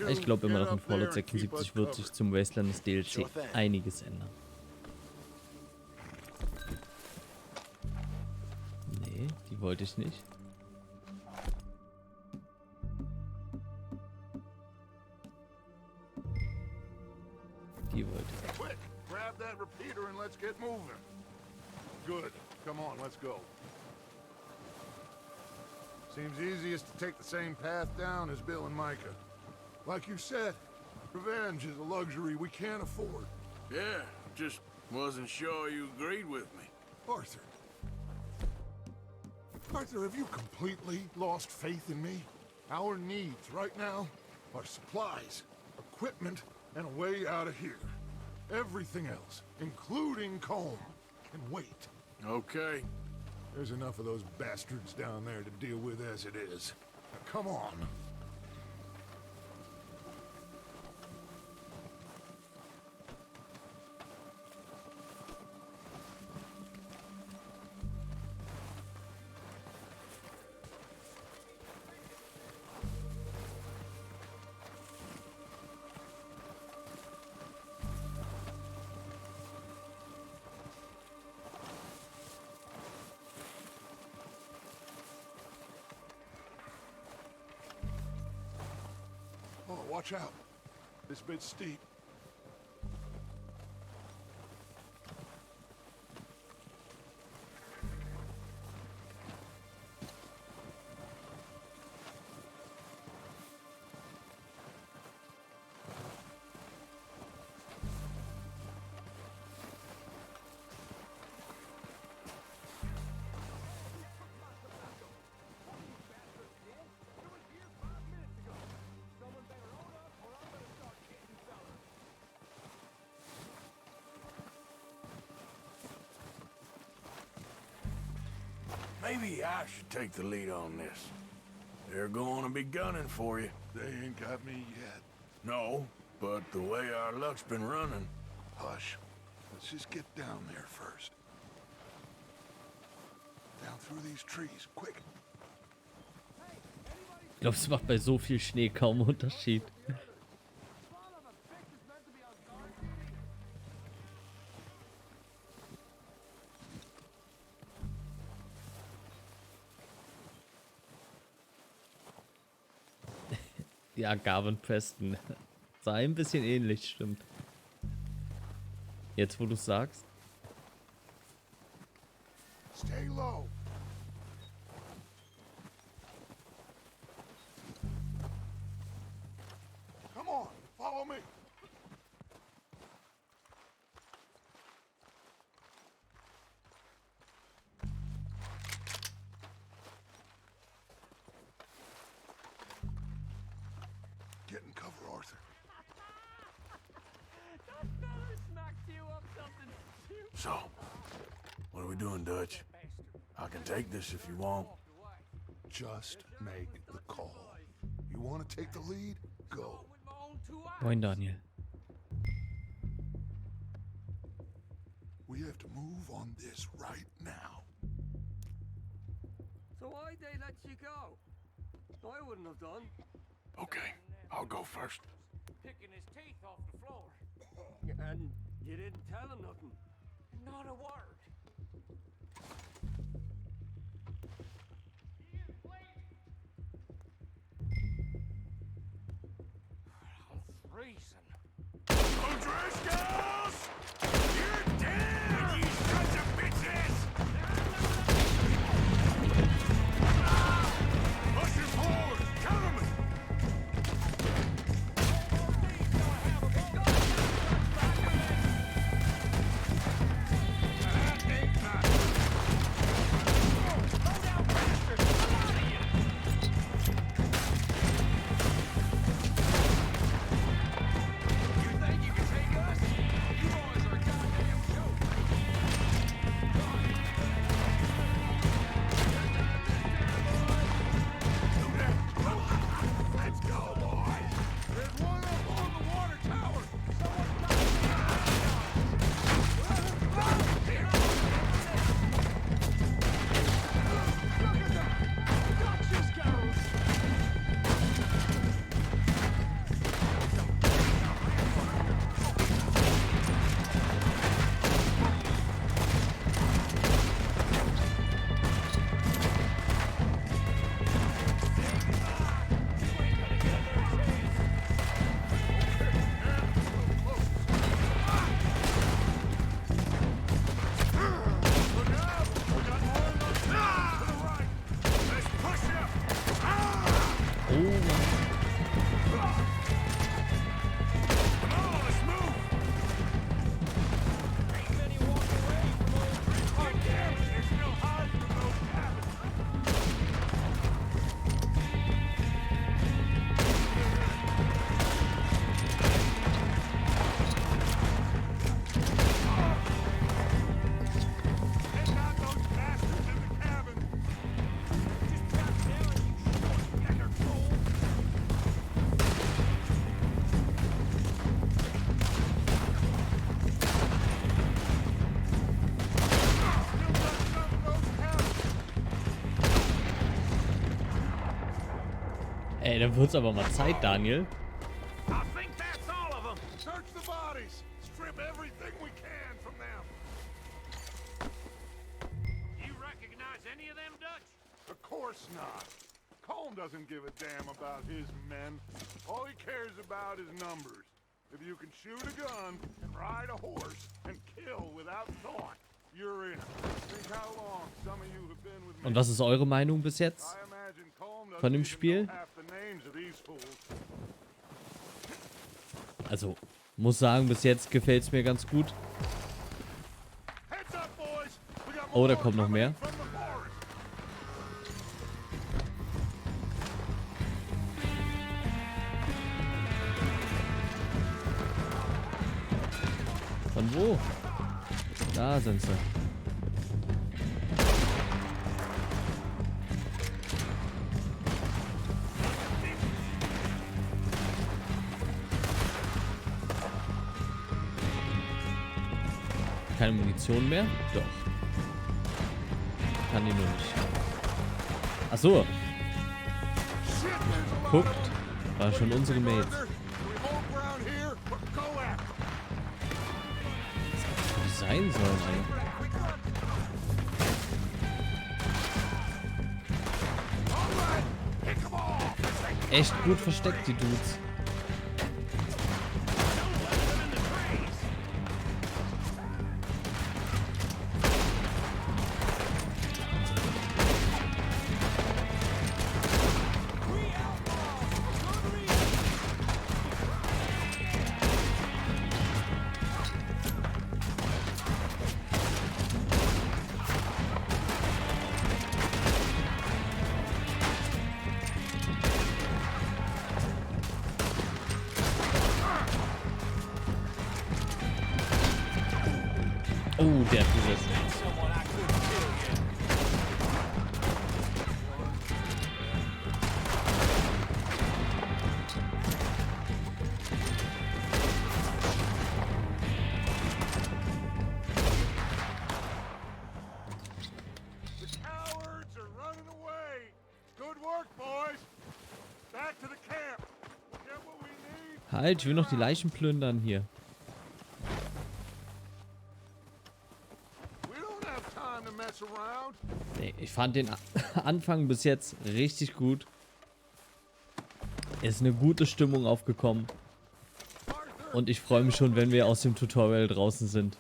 Ich glaube immer noch, in Fallout 76 wird sich zum Wastelands DLC einiges ändern. Nee, die wollte ich nicht. Die wollte ich. Quick, grab that repeater and let's get moving. Good. Come on, let's go. Seems easiest to take the same path down as Bill and Micah. Like you said, revenge is a luxury we can't afford. Yeah, just wasn't sure you agreed with me. Arthur. Arthur, have you completely lost faith in me? Our needs right now are supplies, equipment, and a way out of here. Everything else, including Colm, can wait. Okay. There's enough of those bastards down there to deal with as it is. Now, come on. Oh, watch out. This bit's steep. Maybe I should take the lead on this. They're going to be gunning for you. They ain't got me yet. No, but the way our luck's been running... Hush. Let's just get down there first. Down through these trees, quick. Ich glaube, es macht bei so viel Schnee kaum Unterschied. Ja, Garvin Preston. Sah ein bisschen ähnlich, stimmt. Jetzt, wo du es sagst. Stay low. Come on, follow me. Get in cover, Arthur. So, what are we doing, Dutch? I can take this if you want. Just make the call. You want to take the lead? Go. Moin, Daniel. We have to move on this right now. So why'd they let you go? I wouldn't have done. Okay, I'll go first. Picking his teeth off the floor. And you didn't tell him nothing. Not a word. I'm freezing. O'Driscolls! You're dead! You sons of bitches! Pushing forward! Cover me! You think you can take us? Ey, dann wird's aber mal Zeit, Daniel. I think that's all of them. Search the bodies. Strip everything we can from them. You recognize any of them, Dutch? Of course not. Colm doesn't give a damn about his men. All he cares about is numbers. If you can shoot a gun, and ride a horse, and kill without thought, you're in. Think how long some of you have been with me. Und was ist eure Meinung bis jetzt I imagine Colm von doesn't dem even Spiel? know half the names of these fools. Also, muss sagen, bis jetzt gefällt es mir ganz gut. Heads up, boys. We got Oh, da more kommt noch coming mehr. in from the forest. Von wo? Da sind sie. Keine Munition mehr? Doch. Kann die nur nicht. Ach so. Guckt. War schon unsere Mates. Was sein sollen, ey. Echt gut versteckt, die Dudes. Oh, der tut es. The cowards are running away. Good work, boys. Back to the camp. We'll get what we need. Halt, ich will noch die Leichen plündern hier. We don't have time to mess around. Nee, ich fand den Anfang bis jetzt richtig gut. Ist eine gute Stimmung aufgekommen. Und ich freue mich schon, wenn wir aus dem Tutorial draußen sind.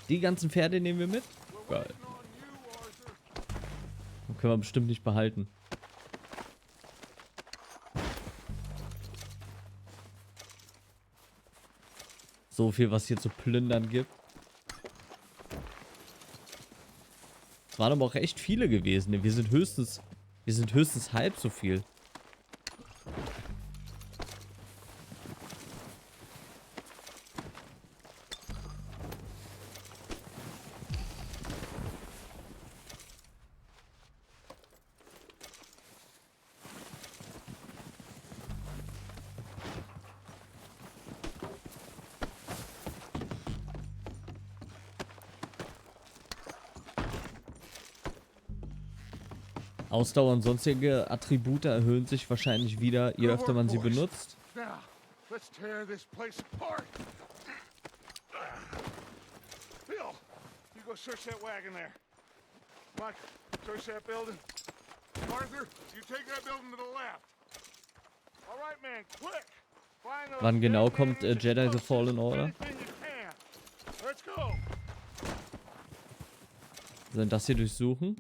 Die ganzen Pferde nehmen wir mit? Geil. Den können wir bestimmt nicht behalten. So viel, was hier zu plündern gibt. Es waren aber auch echt viele gewesen. Wir sind höchstens halb so viel. Ausdauer und sonstige Attribute erhöhen sich wahrscheinlich wieder, je öfter man sie benutzt. Now, let's tear this place apart. Bill, you go search that wagon there. Mike, search that building. Arthur, you take that building to the left. All right, man, quick. Find those Wann genau dead kommt babies, Jedi The explosives, Fallen Order? anything you can. Let's go. Sollen das hier durchsuchen?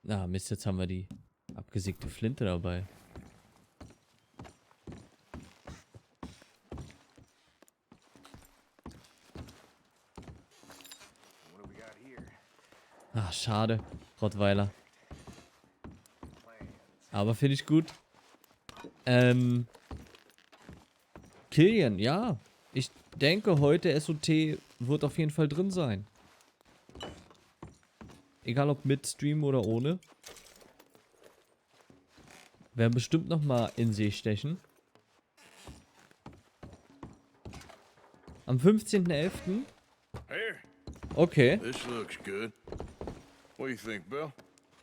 Ah, Mist, jetzt haben wir die abgesägte Flinte dabei. Ah, schade. Rottweiler. Aber finde ich gut. Killian, ja. Ich denke, heute SOT wird auf jeden Fall drin sein. Egal ob mit Stream oder ohne. Werden bestimmt nochmal in See stechen. Am 15.11. Here, Okay. This looks good. What do you think, Bill?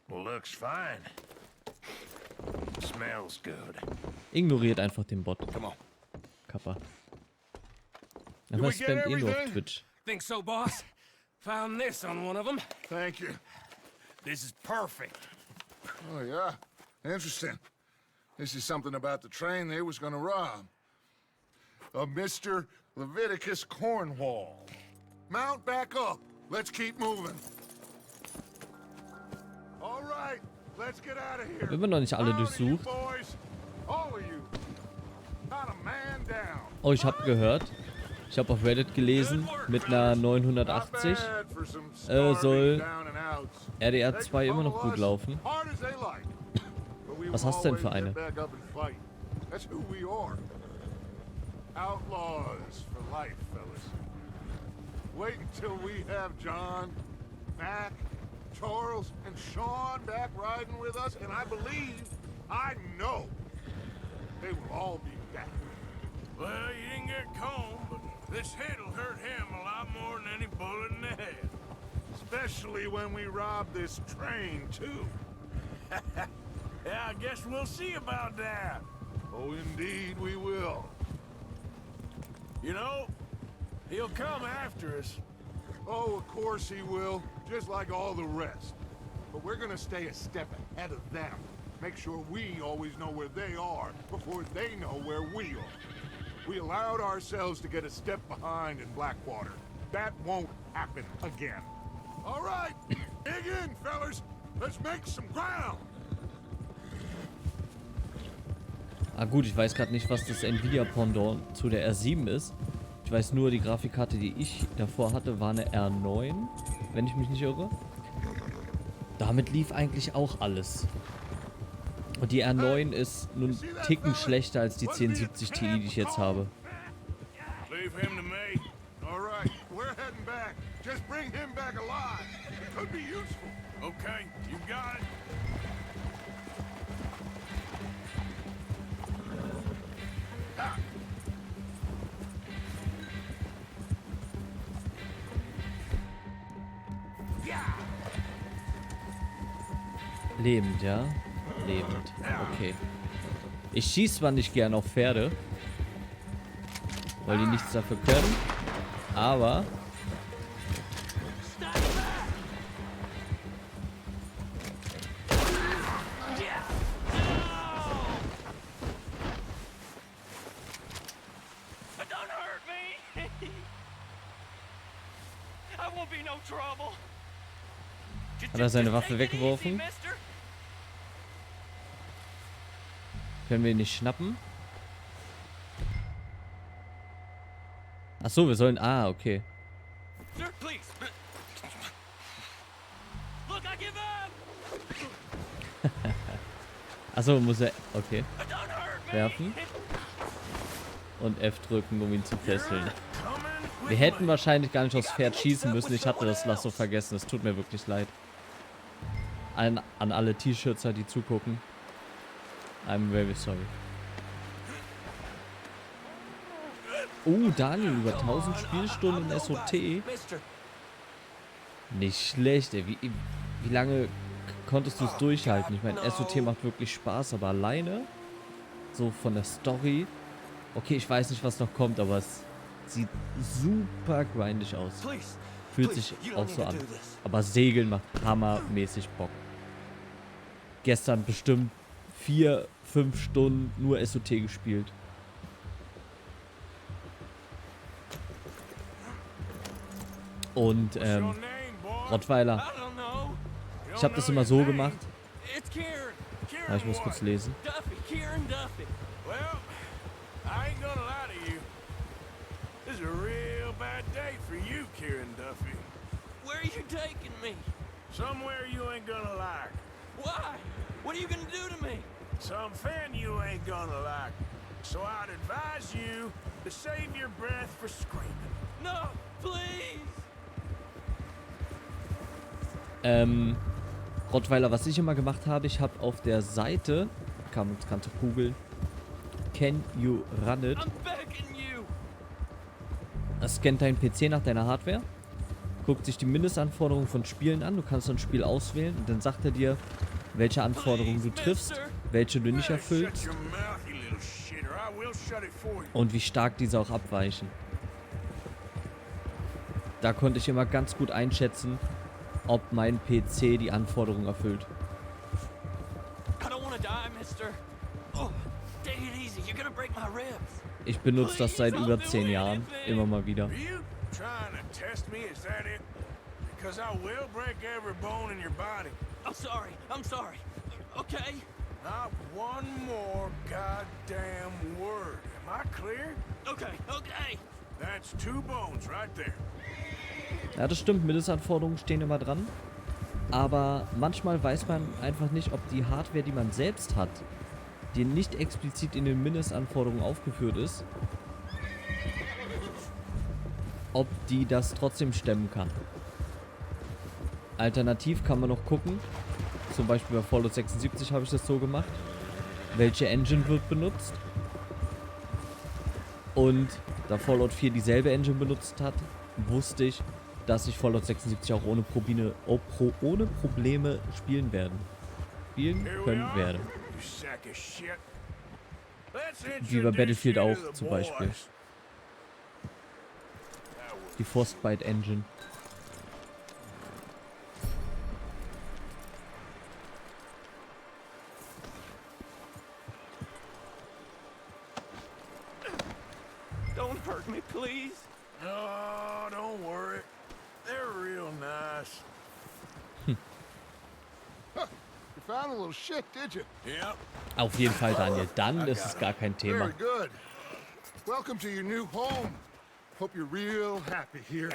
Looks fine. Smells good. Ignoriert einfach den Bot. Come on. Kappa. Aber spammt eh nur auf Twitch. Think so, boss? Found this on one of them. Thank you. This is perfect. Oh, yeah? Interesting. This is something about the train they was gonna rob. Of Mr. Leviticus Cornwall. Mount back up. Let's keep moving. All right, let's get out of here. Wir haben noch nicht alle durchsucht. Oh, ich habe gehört. Ich habe auf Reddit gelesen, mit einer 980 soll RDR2 immer noch gut laufen. Was hast du denn für eine? Outlaws for life, fellas. Wait until we have John, Mac, Charles, and Sean back riding with us, and I believe, I know, they will all be back. Well, you didn't get Combe, but this hit'll hurt him a lot more than any bullet in the head. Especially when we rob this train, too. Yeah, I guess we'll see about that. Oh, indeed we will. You know, he'll come after us. Oh, of course he will, just like all the rest. But we're gonna stay a step ahead of them. Make sure we always know where they are before they know where we are. We allowed ourselves to get a step behind in Blackwater. That won't happen again. All right, dig in, fellas. Let's make some ground. Ah gut, ich weiß gerade nicht, was das Nvidia-Pendant zu der R7 ist. Ich weiß nur, die Grafikkarte, die ich davor hatte, war eine R9, wenn ich mich nicht irre. Damit lief eigentlich auch alles. Und die R9 ist nun einen Ticken schlechter als die 1070 Ti, die ich jetzt habe. Leave him to me. All right, we're heading back. Just bring him back alive. It could be useful. Okay, you got it. Lebend, ja? Lebend. Okay. Ich schieße zwar nicht gern auf Pferde, weil die nichts dafür können, aber... Hat er seine Waffe weggeworfen? Können wir ihn nicht schnappen? Achso, wir sollen... Ah, okay. Achso, muss er... Okay. Werfen. Und F drücken, um ihn zu fesseln. Wir hätten wahrscheinlich gar nicht aufs Pferd schießen müssen. Ich hatte das Lasso vergessen. Es tut mir wirklich leid. An alle T-Shirtser, die zugucken. I'm very sorry. Oh, Daniel, über 1000 Spielstunden in SOT. Nicht schlecht, ey. Wie lange konntest du es durchhalten? Ich meine, SOT macht wirklich Spaß, aber alleine, so von der Story. Okay, ich weiß nicht, was noch kommt, aber es sieht super grindig aus. Fühlt sich auch so an. Aber Segeln macht hammermäßig Bock. Gestern bestimmt 4-5 Stunden nur SOT gespielt. Und Rottweiler. Ich habe das immer so gemacht. Aber ich muss kurz lesen. Somewhere you ain't gonna like. Why? What are you gonna do to me? Some fan you ain't gonna like. So I'd advise you to save your breath for screaming. No, please. Rottweiler, was ich immer gemacht habe, ich habe auf der Seite, kannst du googeln, Can You Run It? Das scannt dein PC nach deiner Hardware guckt sich die Mindestanforderungen von Spielen an. Du kannst so ein Spiel auswählen und dann sagt er dir, welche Anforderungen du triffst, welche du nicht erfüllst und wie stark diese auch abweichen. Da konnte ich immer ganz gut einschätzen, ob mein PC die Anforderungen erfüllt. Ich benutze das seit über 10 Jahren, immer mal wieder. I'm sorry. Okay? Not one more goddamn word. Am I clear? Okay. That's 2 bones right there. Ja, das stimmt, Mindestanforderungen stehen immer dran. Aber manchmal weiß man einfach nicht, ob die Hardware, die man selbst hat, die nicht explizit in den Mindestanforderungen aufgeführt ist, ob die das trotzdem stemmen kann. Alternativ kann man noch gucken, zum Beispiel bei Fallout 76 habe ich das so gemacht, welche Engine wird benutzt. Und da Fallout 4 dieselbe Engine benutzt hat, wusste ich, dass ich Fallout 76 auch ohne Probleme spielen können werde. Wie bei Battlefield auch zum Beispiel. Die Frostbite Engine. Don't hurt me, please. No, don't worry. They're real nice. You found a little shit, did you? Yep. Auf jeden Fall, Daniel. Dann ist es gar kein Thema. Very good. Welcome to your new home. Hope you're real happy here.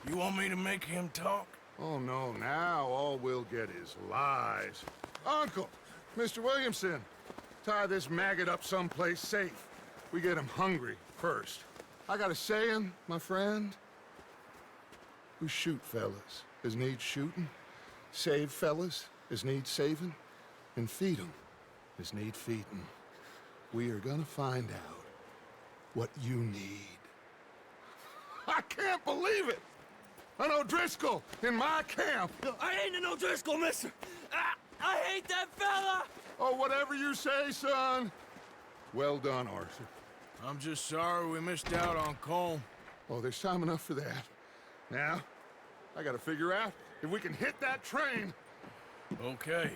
You want me to make him talk? Oh, no. Now all we'll get is lies. Uncle, Mr. Williamson, tie this maggot up someplace safe. We get him hungry first. I got a saying, my friend. We shoot fellas as need shooting, save fellas as need saving, and feed them as need feeding. We are gonna find out what you need. I can't believe it! An O'Driscoll in my camp! I ain't an O'Driscoll, mister! I hate that fella! Oh, whatever you say, son. Well done, Arthur. I'm just sorry we missed out on Cole. Oh, there's time enough for that. Now, I gotta figure out if we can hit that train. Okay.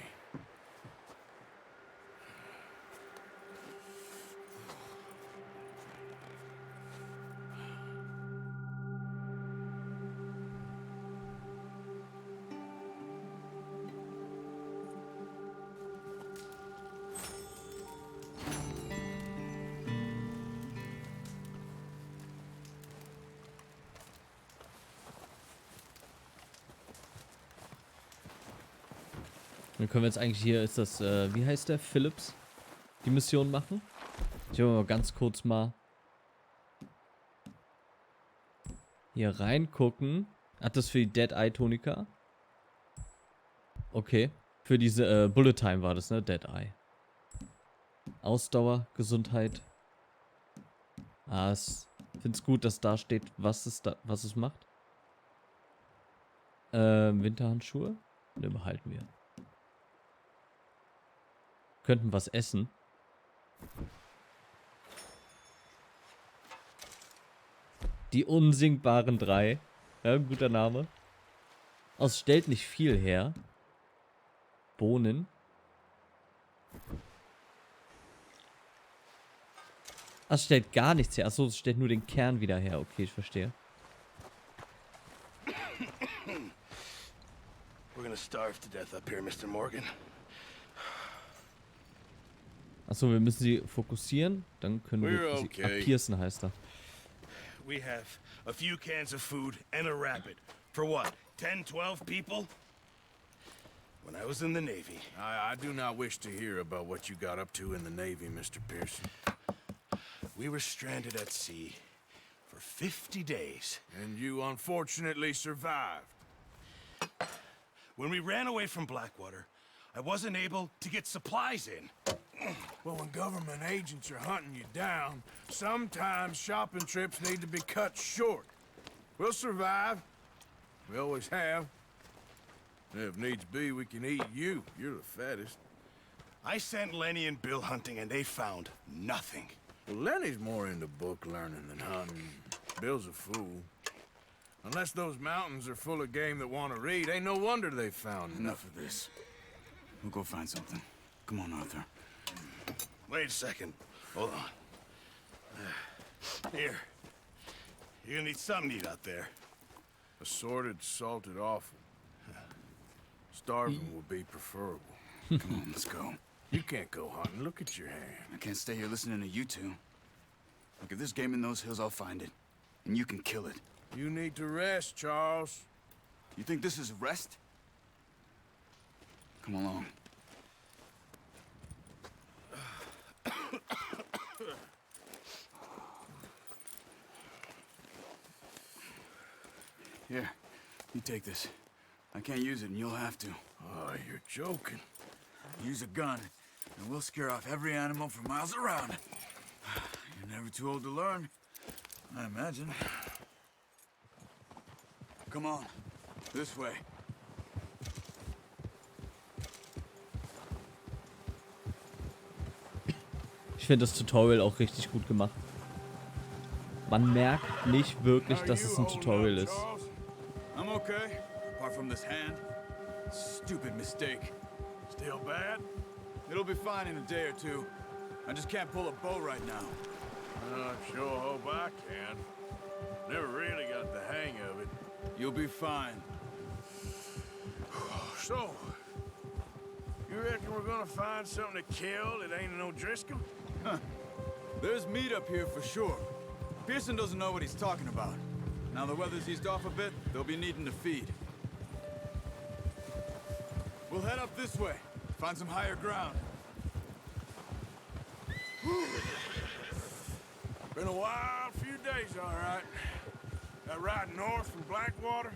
Dann können wir jetzt eigentlich hier, ist das, wie heißt der? Phillips? Die Mission machen. Ich will mal ganz kurz mal hier reingucken. Ach, das für die Dead Eye Tonika? Okay. Für diese, Bullet Time war das, ne? Dead Eye. Ausdauer, Gesundheit. Ah, ich finde es gut, dass da steht, was es macht. Winterhandschuhe? Ne, behalten wir. Könnten was essen. Die unsingbaren 3. Ja, ein guter Name. Es stellt nicht viel her. Bohnen. Es stellt gar nichts her. Achso, es stellt nur den Kern wieder her. Okay, ich verstehe. We're gonna starve to death up here, Mr. Morgan. Achso, wir müssen sie fokussieren. Dann können wir sie abpiercen, heißt er. We have a few cans of food and a rabbit. For what? 10, 12 people? When I was in the Navy. I do not wish to hear about what you got up to in the Navy, Mr. Pearson. We were stranded at sea for 50 days. And you unfortunately survived. When we ran away from Blackwater, I wasn't able to get supplies in. Well, when government agents are hunting you down, sometimes shopping trips need to be cut short. We'll survive. We always have. If needs be, we can eat you. You're the fattest. I sent Lenny and Bill hunting, and they found nothing. Well, Lenny's more into book learning than hunting. Bill's a fool. Unless those mountains are full of game that want to read, ain't no wonder they found Enough of this. We'll go find something. Come on, Arthur. Wait a second. Hold on. Here. You're gonna need something to eat out there. Assorted, salted offal. Starving would be preferable. Come on, let's go. You can't go hunting. Look at your hand. I can't stay here listening to you two. Look, if there's game in those hills, I'll find it. And you can kill it. You need to rest, Charles. You think this is rest? Come along. Here, you take this. I can't use it, and you'll have to. Oh, you're joking. Use a gun, and we'll scare off every animal for miles around. You're never too old to learn, I imagine. Come on, this way. Ich finde das Tutorial auch richtig gut gemacht. Man merkt nicht wirklich, dass es ein Tutorial ist. I'm okay, apart from this hand. Stupid mistake. Still bad? It'll be fine in a day or two. I just can't pull a bow right now. I sure hope I can. Never really got the hang of it. You'll be fine. So, you reckon we're gonna find something to kill that ain't no Driscoll? Huh. There's meat up here for sure. Pearson doesn't know what he's talking about. Now the weather's eased off a bit, they'll be needing to feed. We'll head up this way. Find some higher ground. Been a wild few days, all right. That ride north from Blackwater,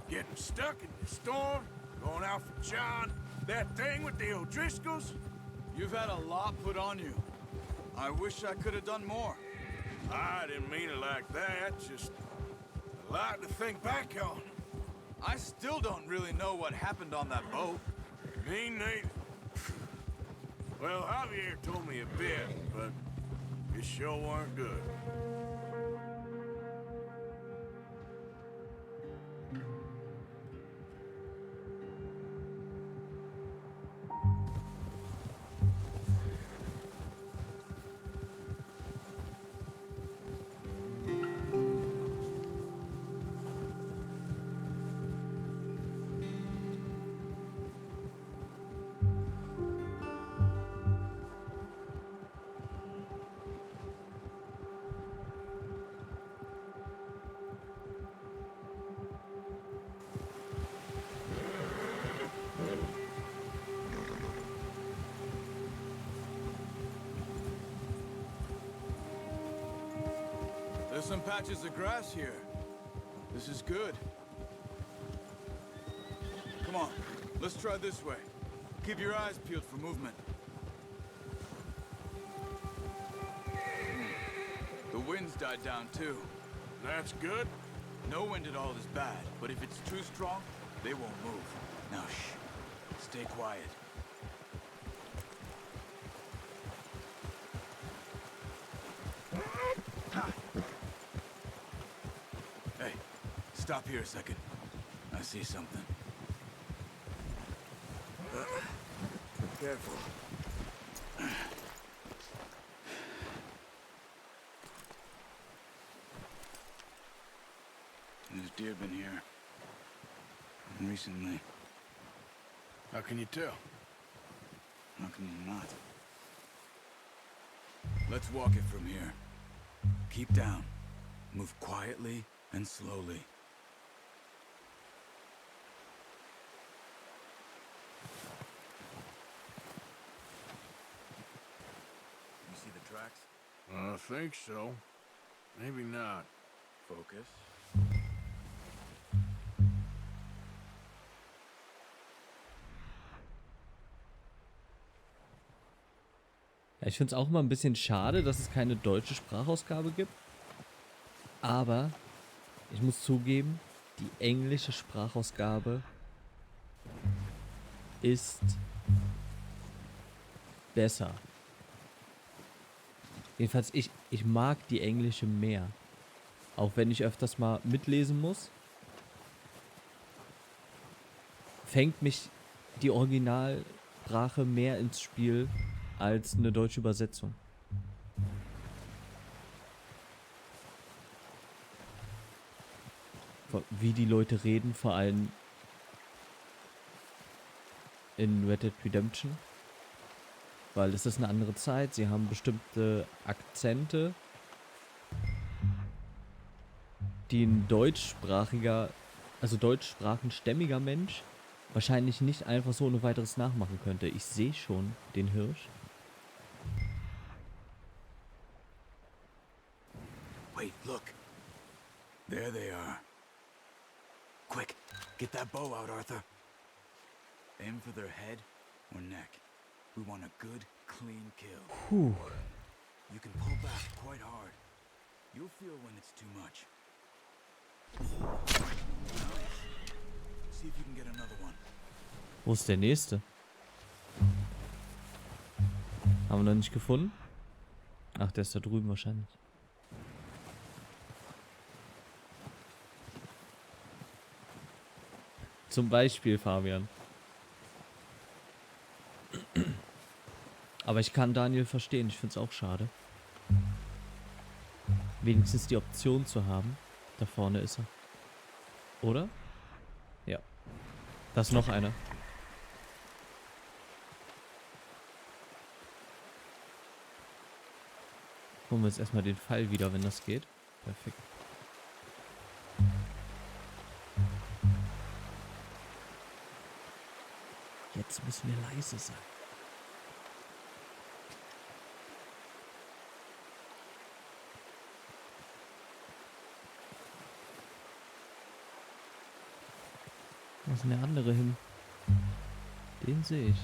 getting stuck in the storm, going out for John, that thing with the O'Driscolls. You've had a lot put on you. I wish I could have done more. I didn't mean it like that, just a lot to think back on. I still don't really know what happened on that boat. Me neither. Well, Javier told me a bit, but it sure weren't good. There's some patches of grass here. This is good. Come on, let's try this way. Keep your eyes peeled for movement. The wind's died down too. That's good. No wind at all is bad, but if it's too strong, they won't move. Now shh, stay quiet. Hey, stop here a second. I see something. Careful. There's deer been here. Recently. How can you tell? How can you not? Let's walk it from here. Keep down. Move quietly and slowly. You see the tracks? I think so. Maybe not. Focus. Ja, ich finde es auch immer ein bisschen schade, dass es keine deutsche Sprachausgabe gibt. Aber ich muss zugeben, die englische Sprachausgabe ist besser. Jedenfalls, ich mag die englische mehr. Auch wenn ich öfters mal mitlesen muss, fängt mich die Originalsprache mehr ins Spiel als eine deutsche Übersetzung. Wie die Leute reden, vor allem in Red Dead Redemption. Weil es ist eine andere Zeit, sie haben bestimmte Akzente, die ein deutschsprachiger, also deutschsprachenstämmiger Mensch wahrscheinlich nicht einfach so ohne weiteres nachmachen könnte. Ich sehe schon den Hirsch. Wait, look. There they are. Quick, get that bow out, Arthur. Aim for their head or neck. We want a good, clean kill. Puh. You can pull back quite hard. You'll feel when it's too much. See if you can get another one. Wo ist der nächste? Haben wir noch nicht gefunden? Ach, der ist da drüben wahrscheinlich. Zum Beispiel, Fabian. Aber ich kann Daniel verstehen, ich finde es auch schade. Wenigstens die Option zu haben. Da vorne ist er. Oder? Ja. Da ist noch einer. Holen wir jetzt erstmal den Pfeil wieder, wenn das geht. Perfekt. Jetzt müssen wir leise sein. Wo ist denn der andere hin? Den sehe ich.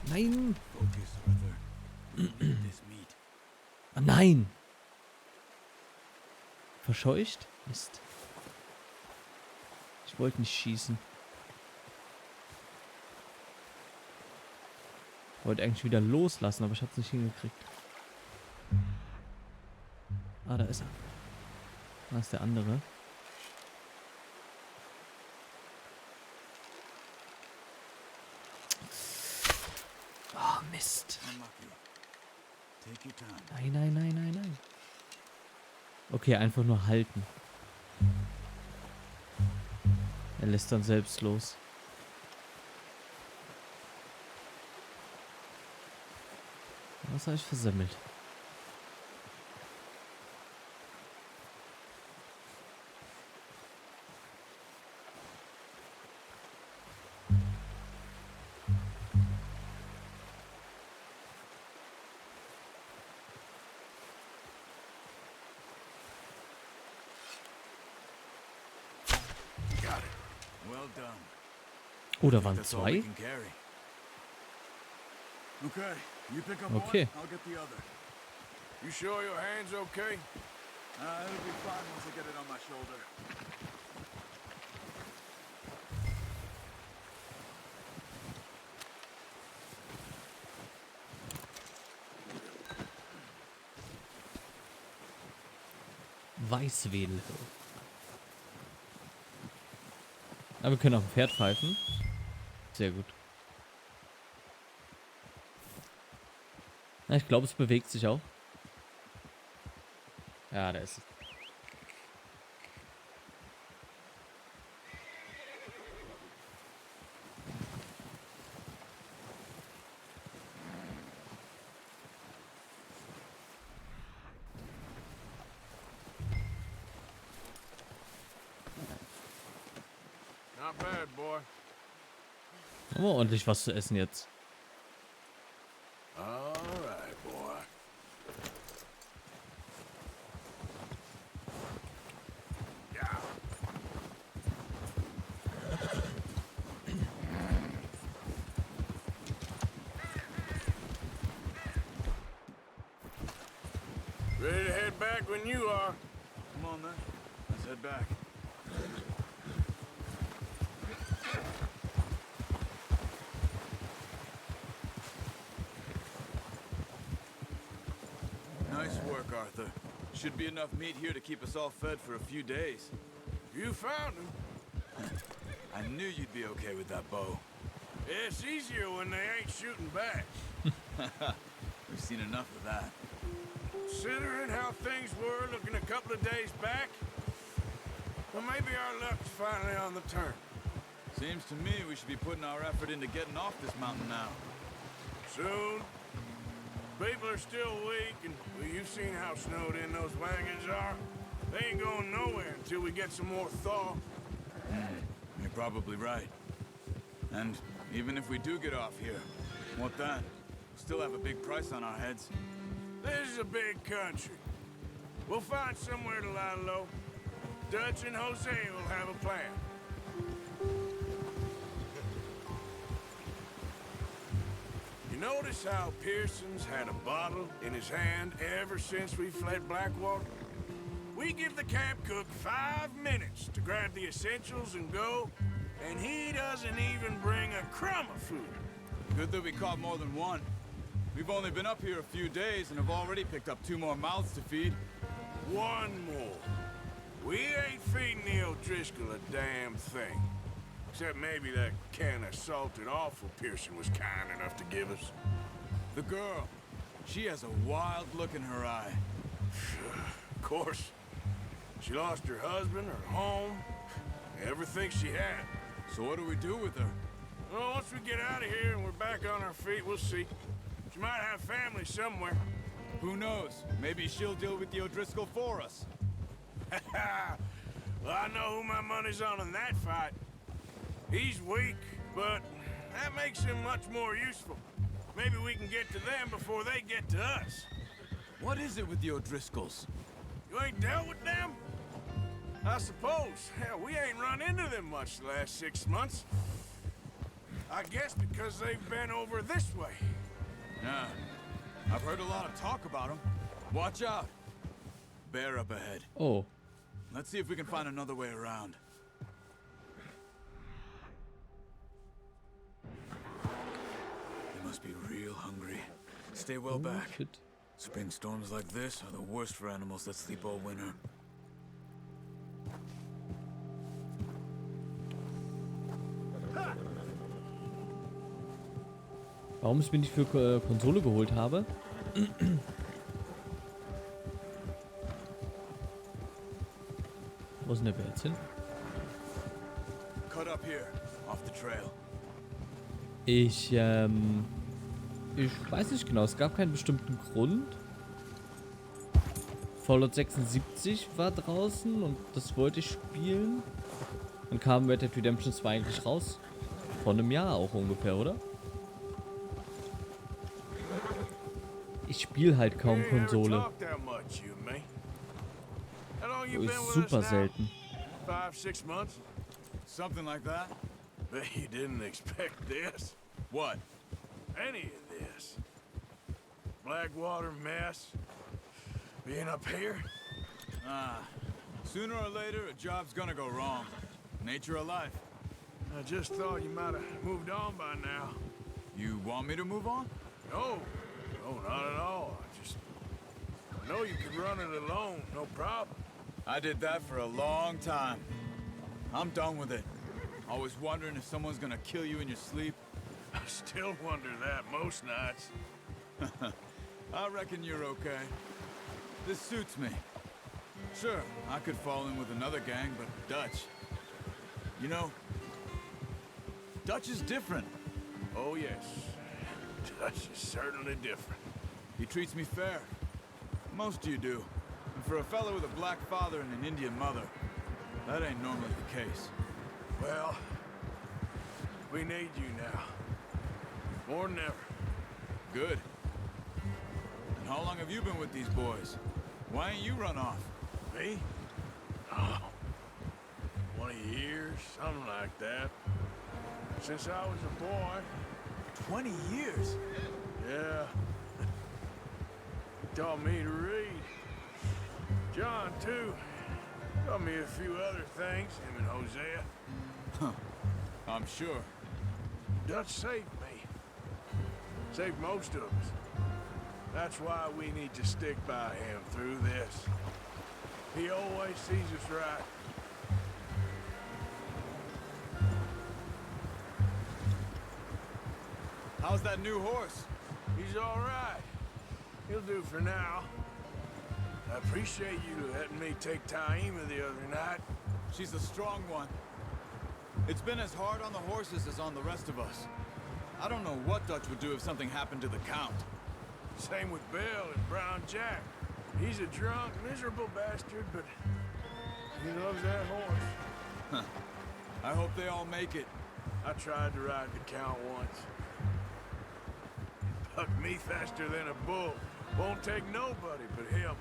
Nein! Ah, nein! Verscheucht? Mist. Ich wollte nicht schießen. Wollte eigentlich wieder loslassen, aber ich habe es nicht hingekriegt. Ah, da ist er. Da ist der andere. Oh, Mist. Nein, nein, nein, nein, nein. Okay, einfach nur halten. Er lässt dann selbst los. Was habe ich versemmelt? Oh, da waren zwei. Okay. You sure your hand's okay? It'll be fine once I get it on my shoulder. Weißwedel. Aber wir können auf dem Pferd pfeifen. Sehr gut. Na, ich glaube, es bewegt sich auch. Ja, da ist es. Not bad, boy. Haben wir ordentlich was zu essen jetzt. Alright, boy. Ready to head back when you are. Come on, then. Let's head back. Nice work, Arthur. Should be enough meat here to keep us all fed for a few days. You found him. I knew you'd be okay with that bow. It's easier when they ain't shooting back. We've seen enough of that. Considering how things were looking a couple of days back, well, maybe our luck's finally on the turn. Seems to me we should be putting our effort into getting off this mountain now. Soon. People are still weak, and well, you've seen how snowed in those wagons are. They ain't going nowhere until we get some more thaw. You're probably right. And even if we do get off here, what then? We'll still have a big price on our heads. This is a big country. We'll find somewhere to lie low. Dutch and Jose will have a plan. You notice how Pearson's had a bottle in his hand ever since we fled Blackwater? We give the camp cook 5 minutes to grab the essentials and go, and he doesn't even bring a crumb of food. Good that we caught more than one. We've only been up here a few days and have already picked up 2 more mouths to feed. 1 more. We ain't feeding the O'Driscoll a damn thing. Except maybe that can of salted offal Pearson was kind enough to give us. The girl. She has a wild look in her eye. Of course. She lost her husband, her home, everything she had. So what do we do with her? Well, once we get out of here and we're back on our feet, we'll see. She might have family somewhere. Who knows? Maybe she'll deal with the O'Driscoll for us. Well, I know who my money's on in that fight. He's weak, but that makes him much more useful. Maybe we can get to them before they get to us. What is it with the O'Driscolls? You ain't dealt with them? I suppose. Hell, we ain't run into them much the last 6 months. I guess because they've been over this way. Yeah. I've heard a lot of talk about them. Watch out. Bear up ahead. Oh. Let's see if we can find another way around. They must be real hungry. Stay well back. Shit. Spring storms like this are the worst for animals that sleep all winter. Warum ich mir nicht für Konsole geholt habe? Wo ist denn der Bär jetzt hin? Cut up here, off the trail. Ich weiß nicht genau, es gab keinen bestimmten Grund. Fallout 76 war draußen und das wollte ich spielen. Dann kam Red Dead Redemption 2 eigentlich raus. Vor einem Jahr auch ungefähr, oder? Ich spiele halt kaum Konsole. Ist super selten. 5, 6 months? Something like that? Bet you didn't expect this. What? Any of this. Blackwater mess. Being up here? Sooner or later, a job's gonna go wrong. Nature of life. I just thought you might have moved on by now. You want me to move on? No. No, not at all. I know you could run it alone, no problem. I did that for a long time. I'm done with it. Always wondering if someone's gonna kill you in your sleep. I still wonder that most nights. I reckon you're okay. This suits me. Sure, I could fall in with another gang, but Dutch... You know, Dutch is different. Oh, yes. Dutch is certainly different. He treats me fair. Most of you do. And for a fellow with a black father and an Indian mother, that ain't normally the case. Well, we need you now. More than ever. Good. And how long have you been with these boys? Why ain't you run off? Me? Oh, 20 years, something like that. Since I was a boy. 20 years? Yeah. He taught me to read. John, too. Told me a few other things, him and Hosea. Huh. I'm sure. Dutch saved me. Saved most of us. That's why we need to stick by him through this. He always sees us right. How's that new horse? He's all right. He'll do for now. I appreciate you letting me take Taima the other night. She's a strong one. It's been as hard on the horses as on the rest of us. I don't know what Dutch would do if something happened to the Count. Same with Bill and Brown Jack. He's a drunk, miserable bastard, but he loves that horse. Huh. I hope they all make it. I tried to ride the Count once. Bucked me faster than a bull. Won't take nobody but him.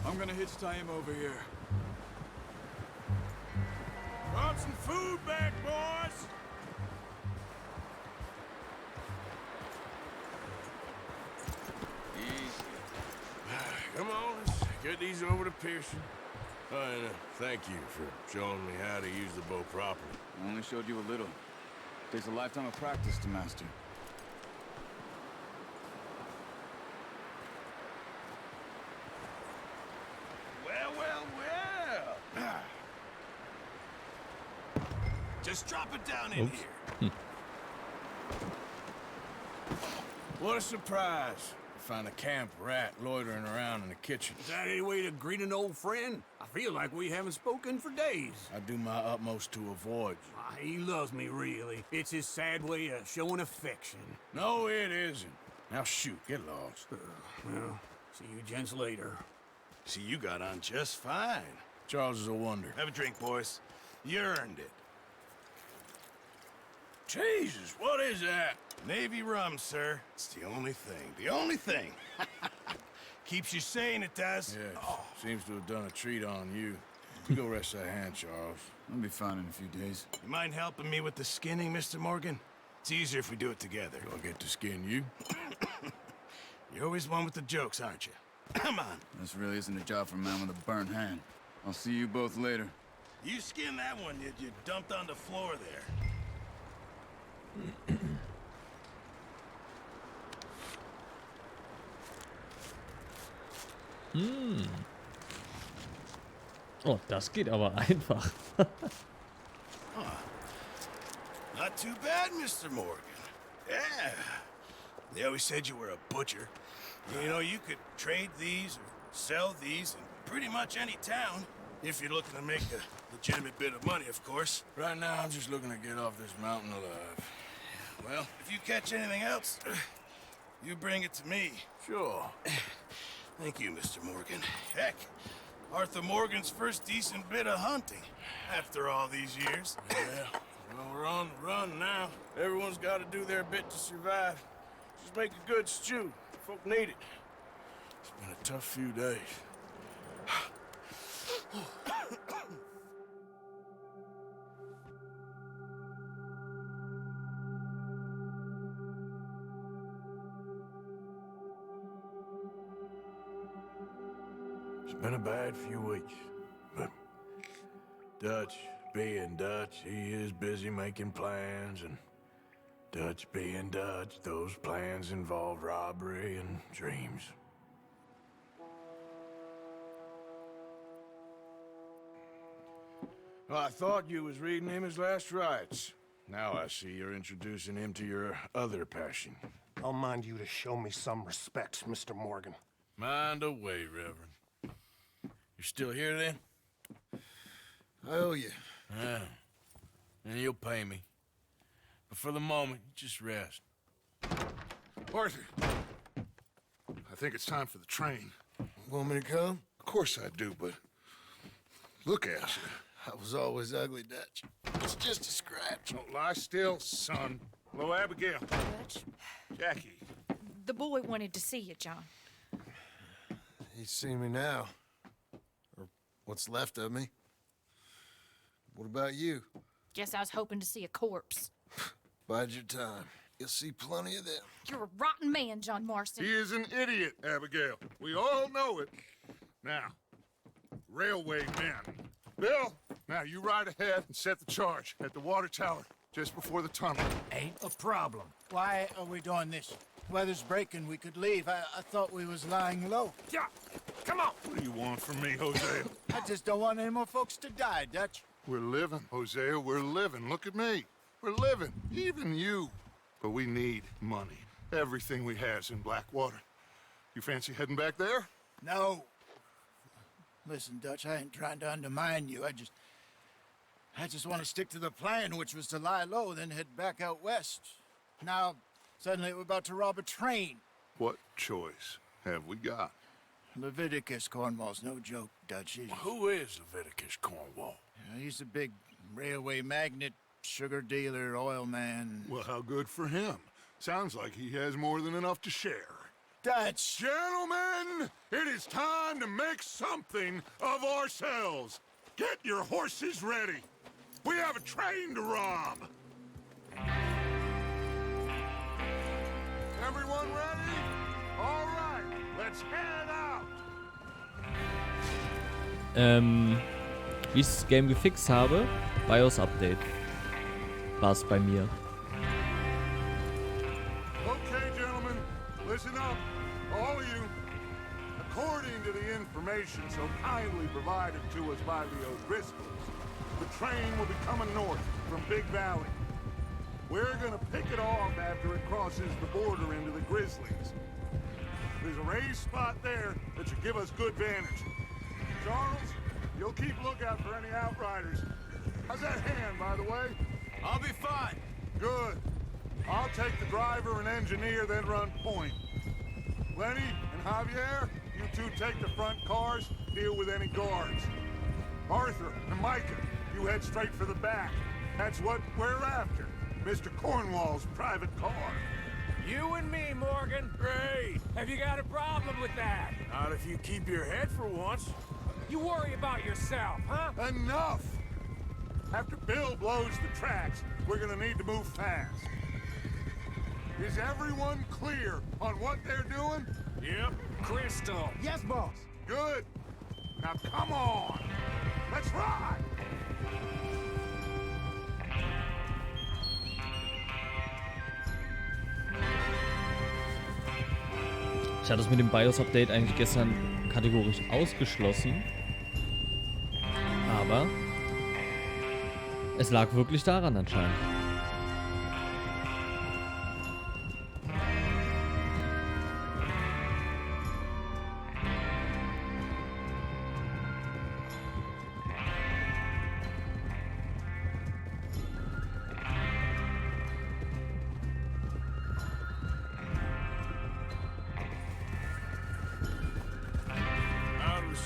I'm gonna hitch Taima over here. Brought some food back, boys! Come on, let's get these over to Pearson. And thank you for showing me how to use the bow properly. I only showed you a little. Takes a lifetime of practice to master. Well, well, well! Just drop it down in here. What a surprise. Find a camp rat loitering around in the kitchen. Is that any way to greet an old friend? I feel like we haven't spoken for days. I do my utmost to avoid you. He loves me, really. It's his sad way of showing affection. No, it isn't. Now shoot, get lost. Well, see you gents later. See, you got on just fine. Charles is a wonder. Have a drink, boys. You earned it. Jesus, what is that? Navy rum, sir. It's the only thing. The only thing. Keeps you sane, it does. Yeah, seems to have done a treat on you. You go rest that hand, Charles. I'll be fine in a few days. You mind helping me with the skinning, Mr. Morgan? It's easier if we do it together. Do I get to skin you? You're always one with the jokes, aren't you? Come on. This really isn't a job for a man with a burnt hand. I'll see you both later. You skinned that one you dumped on the floor there. Oh, das geht aber einfach. Not too bad, Mr. Morgan. Yeah. They always said you were a butcher. You know, you could trade these or sell these in pretty much any town. If you're looking to make a legitimate bit of money, of course. Right now, I'm just looking to get off this mountain alive. Well, if you catch anything else, you bring it to me. Sure. Thank you, Mr. Morgan. Heck, Arthur Morgan's first decent bit of hunting after all these years. Yeah, well, we're on the run now. Everyone's got to do their bit to survive. Just make a good stew. Folk need it. It's been a tough few days. It's been a bad few weeks, but Dutch being Dutch, he is busy making plans, and Dutch being Dutch, those plans involve robbery and dreams. Well, I thought you was reading him his last rites. Now I see you're introducing him to your other passion. I'll mind you to show me some respect, Mr. Morgan. Mind away, Reverend. You're still here, then? I owe you. Yeah. And you'll pay me. But for the moment, just rest. Arthur, I think it's time for the train. Want me to come? Of course I do, but look at you. I was always ugly, Dutch. It's just a scratch. Don't lie still, son. Hello, Abigail. Dutch, Jackie. the boy wanted to see you, John. He's seen me now. Or what's left of me. What about you? Guess I was hoping to see a corpse. Bide your time. You'll see plenty of them. You're a rotten man, John Marston. He is an idiot, Abigail. We all know it. Now, railway men. Bill, now you ride ahead and set the charge at the water tower just before the tunnel. Ain't a problem. Why are we doing this? Weather's breaking. We could leave. I thought we was lying low. Yeah, come on. What do you want from me, Hosea? I just don't want any more folks to die, Dutch. We're living, Hosea. We're living. Look at me. We're living. Even you. But we need money. Everything we have's in Blackwater. You fancy heading back there? No. Listen, Dutch, I ain't trying to undermine you. I just want to stick to the plan, which was to lie low, then head back out west. Now, suddenly we're about to rob a train. What choice have we got? Leviticus Cornwall's no joke, Dutch. Who is Leviticus Cornwall? He's a big railway magnate, sugar dealer, oil man. Well, how good for him. Sounds like he has more than enough to share. Dutch! Gentlemen, it is time to make something of ourselves. Get your horses ready. We have a train to rob. Everyone ready? All right, let's head out. Wie ich das Game gefixt habe, BIOS Update. War es bei mir. Okay, gentlemen, listen up, all of you. According to the information so kindly provided to us by the O'Driscolls, the train will be coming north from Big Valley. We're gonna pick it off after it crosses the border into the Grizzlies. There's a raised spot there that should give us good vantage. Charles, you'll keep lookout for any outriders. How's that hand, by the way? I'll be fine. Good. I'll take the driver and engineer, then run point. Lenny and Javier, you two take the front cars, deal with any guards. Arthur and Micah, you head straight for the back. That's what we're after. Mr. Cornwall's private car. You and me, Morgan. Great. Have you got a problem with that? Not if you keep your head for once. You worry about yourself, huh? Enough! After Bill blows the tracks, we're gonna need to move fast. Is everyone clear on what they're doing? Yep. Crystal. Yes, boss. Good. Now come on. Let's ride. Ich hatte es mit dem BIOS-Update eigentlich gestern kategorisch ausgeschlossen. Aber es lag wirklich daran anscheinend.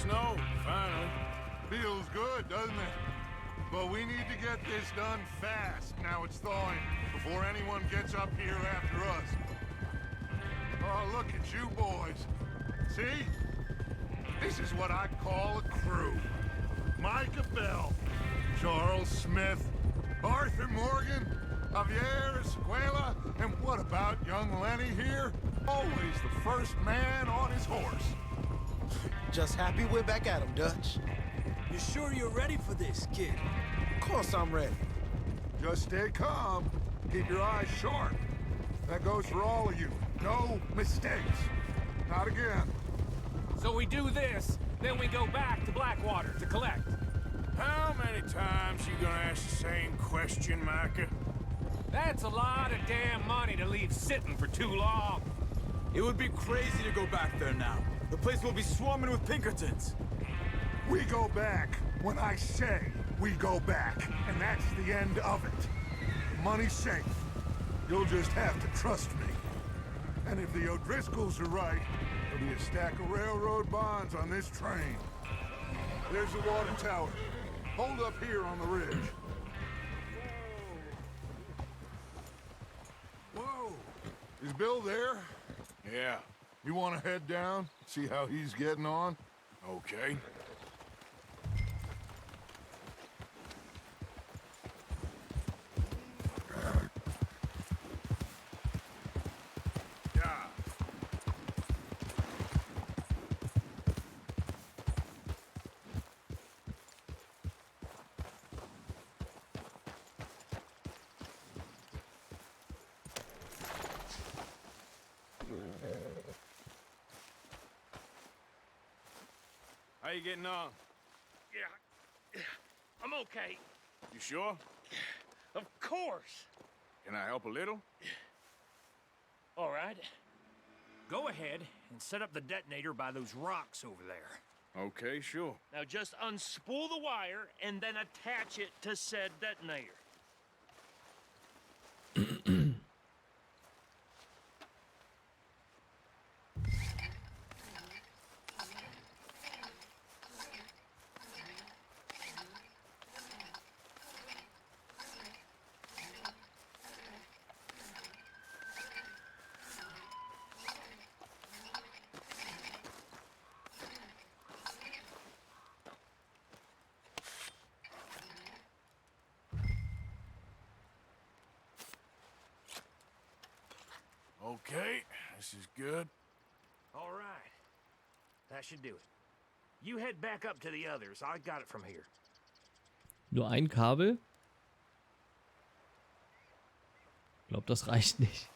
Snow, finally. Feels good, doesn't it? But we need to get this done fast. Now it's thawing, before anyone gets up here after us. Oh, look at you boys. See? This is what I call a crew. Micah Bell, Charles Smith, Arthur Morgan, Javier Escuela, and what about young Lenny here? Always the first man on his horse. Just happy we're back at him, Dutch. You sure you're ready for this, kid? Of course I'm ready. Just stay calm. Keep your eyes sharp. That goes for all of you. No mistakes. Not again. So we do this, then we go back to Blackwater to collect. How many times you gonna ask the same question, Micah? That's a lot of damn money to leave sitting for too long. It would be crazy to go back there now. The place will be swarming with Pinkertons. We go back when I say we go back, and that's the end of it. Money's safe. You'll just have to trust me. And if the O'Driscolls are right, there'll be a stack of railroad bonds on this train. There's the water tower. Hold up here on the ridge. Whoa! Is Bill there? Yeah. You want to head down, see how he's getting on? Okay. How you getting on? Yeah, I'm okay. You sure? Of course. Can I help a little? All right. Go ahead and set up the detonator by those rocks over there. Okay, sure. Now just unspool the wire and then attach it to said detonator. Okay, this is good. All right. That should do it. You head back up to the others. I got it from here. Nur ein Kabel? Ich glaube, das reicht nicht.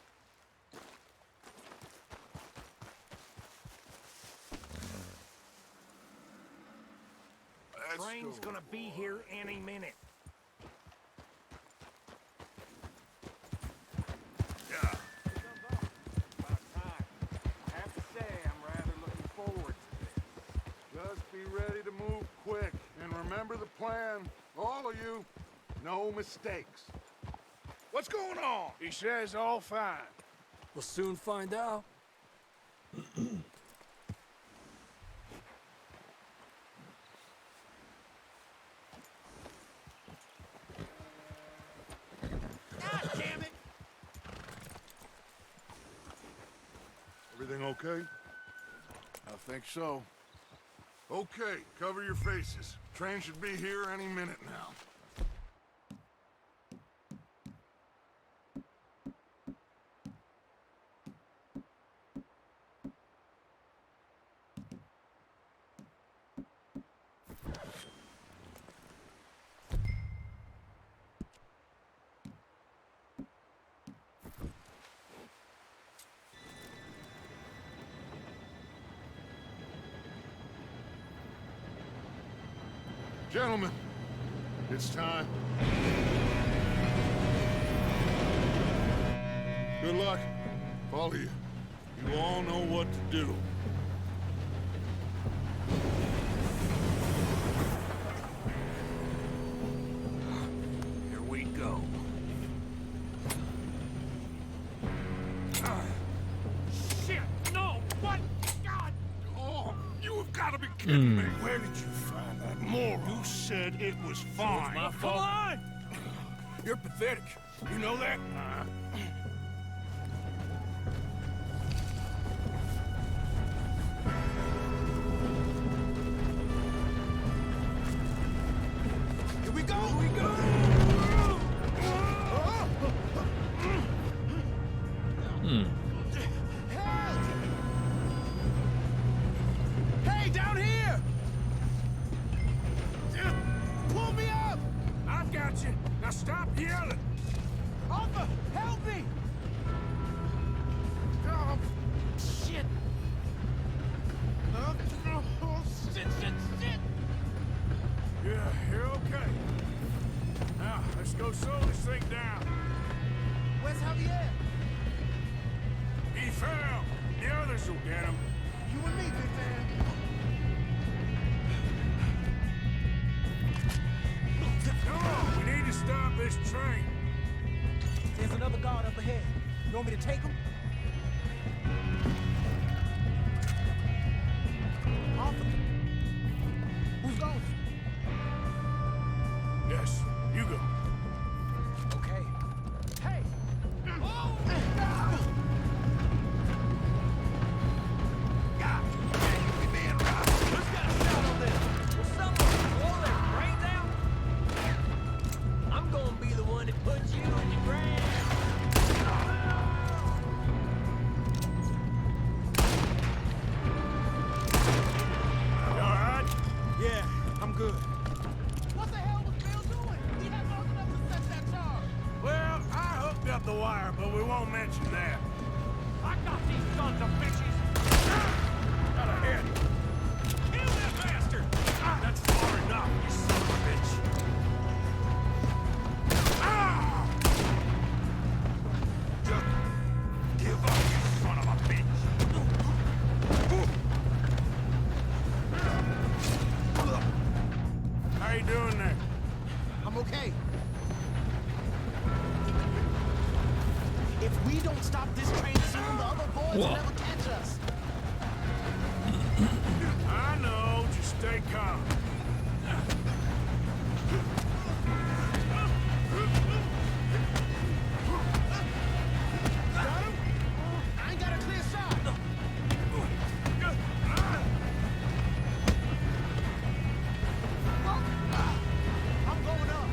Train's gonna be here any minute. Just be ready to move quick. And remember the plan. All of you. No mistakes. What's going on? He says all fine. We'll soon find out. God damn it! Everything okay? I think so. Okay, cover your faces. Train should be here any minute now. Gentlemen, it's time. Good luck. Follow you. You all know what to do. Here we go. Shit! No! What? God! Oh, you have got to be kidding me. Where did you find that moron? You said it was fine. My fault. Come on! You're pathetic. You know that? Here we go! Here we go! Help! Hey, down here! Pull me up! I've got you. Now stop yelling. Arthur, help me! Oh, Shit! Oh, shit, shit, shit! yeah, you're okay. Now, let's go slow this thing down. Where's Javier? He fell. The others will get him. You and me, big man. Come on, we need to stop this train. There's another guard up ahead. You want me to take him? Arthur. Who's going? Yes, you go. Okay. Hey! Oh! God! We being robbed! Who's got a shot on this? Will someone blow their brains out? I'm gonna be the one that puts you in the ground! You all right? Yeah, I'm good. What the hell was Bill doing? He had long enough to set that charge. Well, I hooked up the wire, but we won't mention that. I got these sons of bitches! Got a hit. Kill that bastard! How you doing there? I'm okay. If we don't stop this train soon, the other boys will never catch us. I know, just stay calm. Got him? I ain't got a clear shot. I'm going up.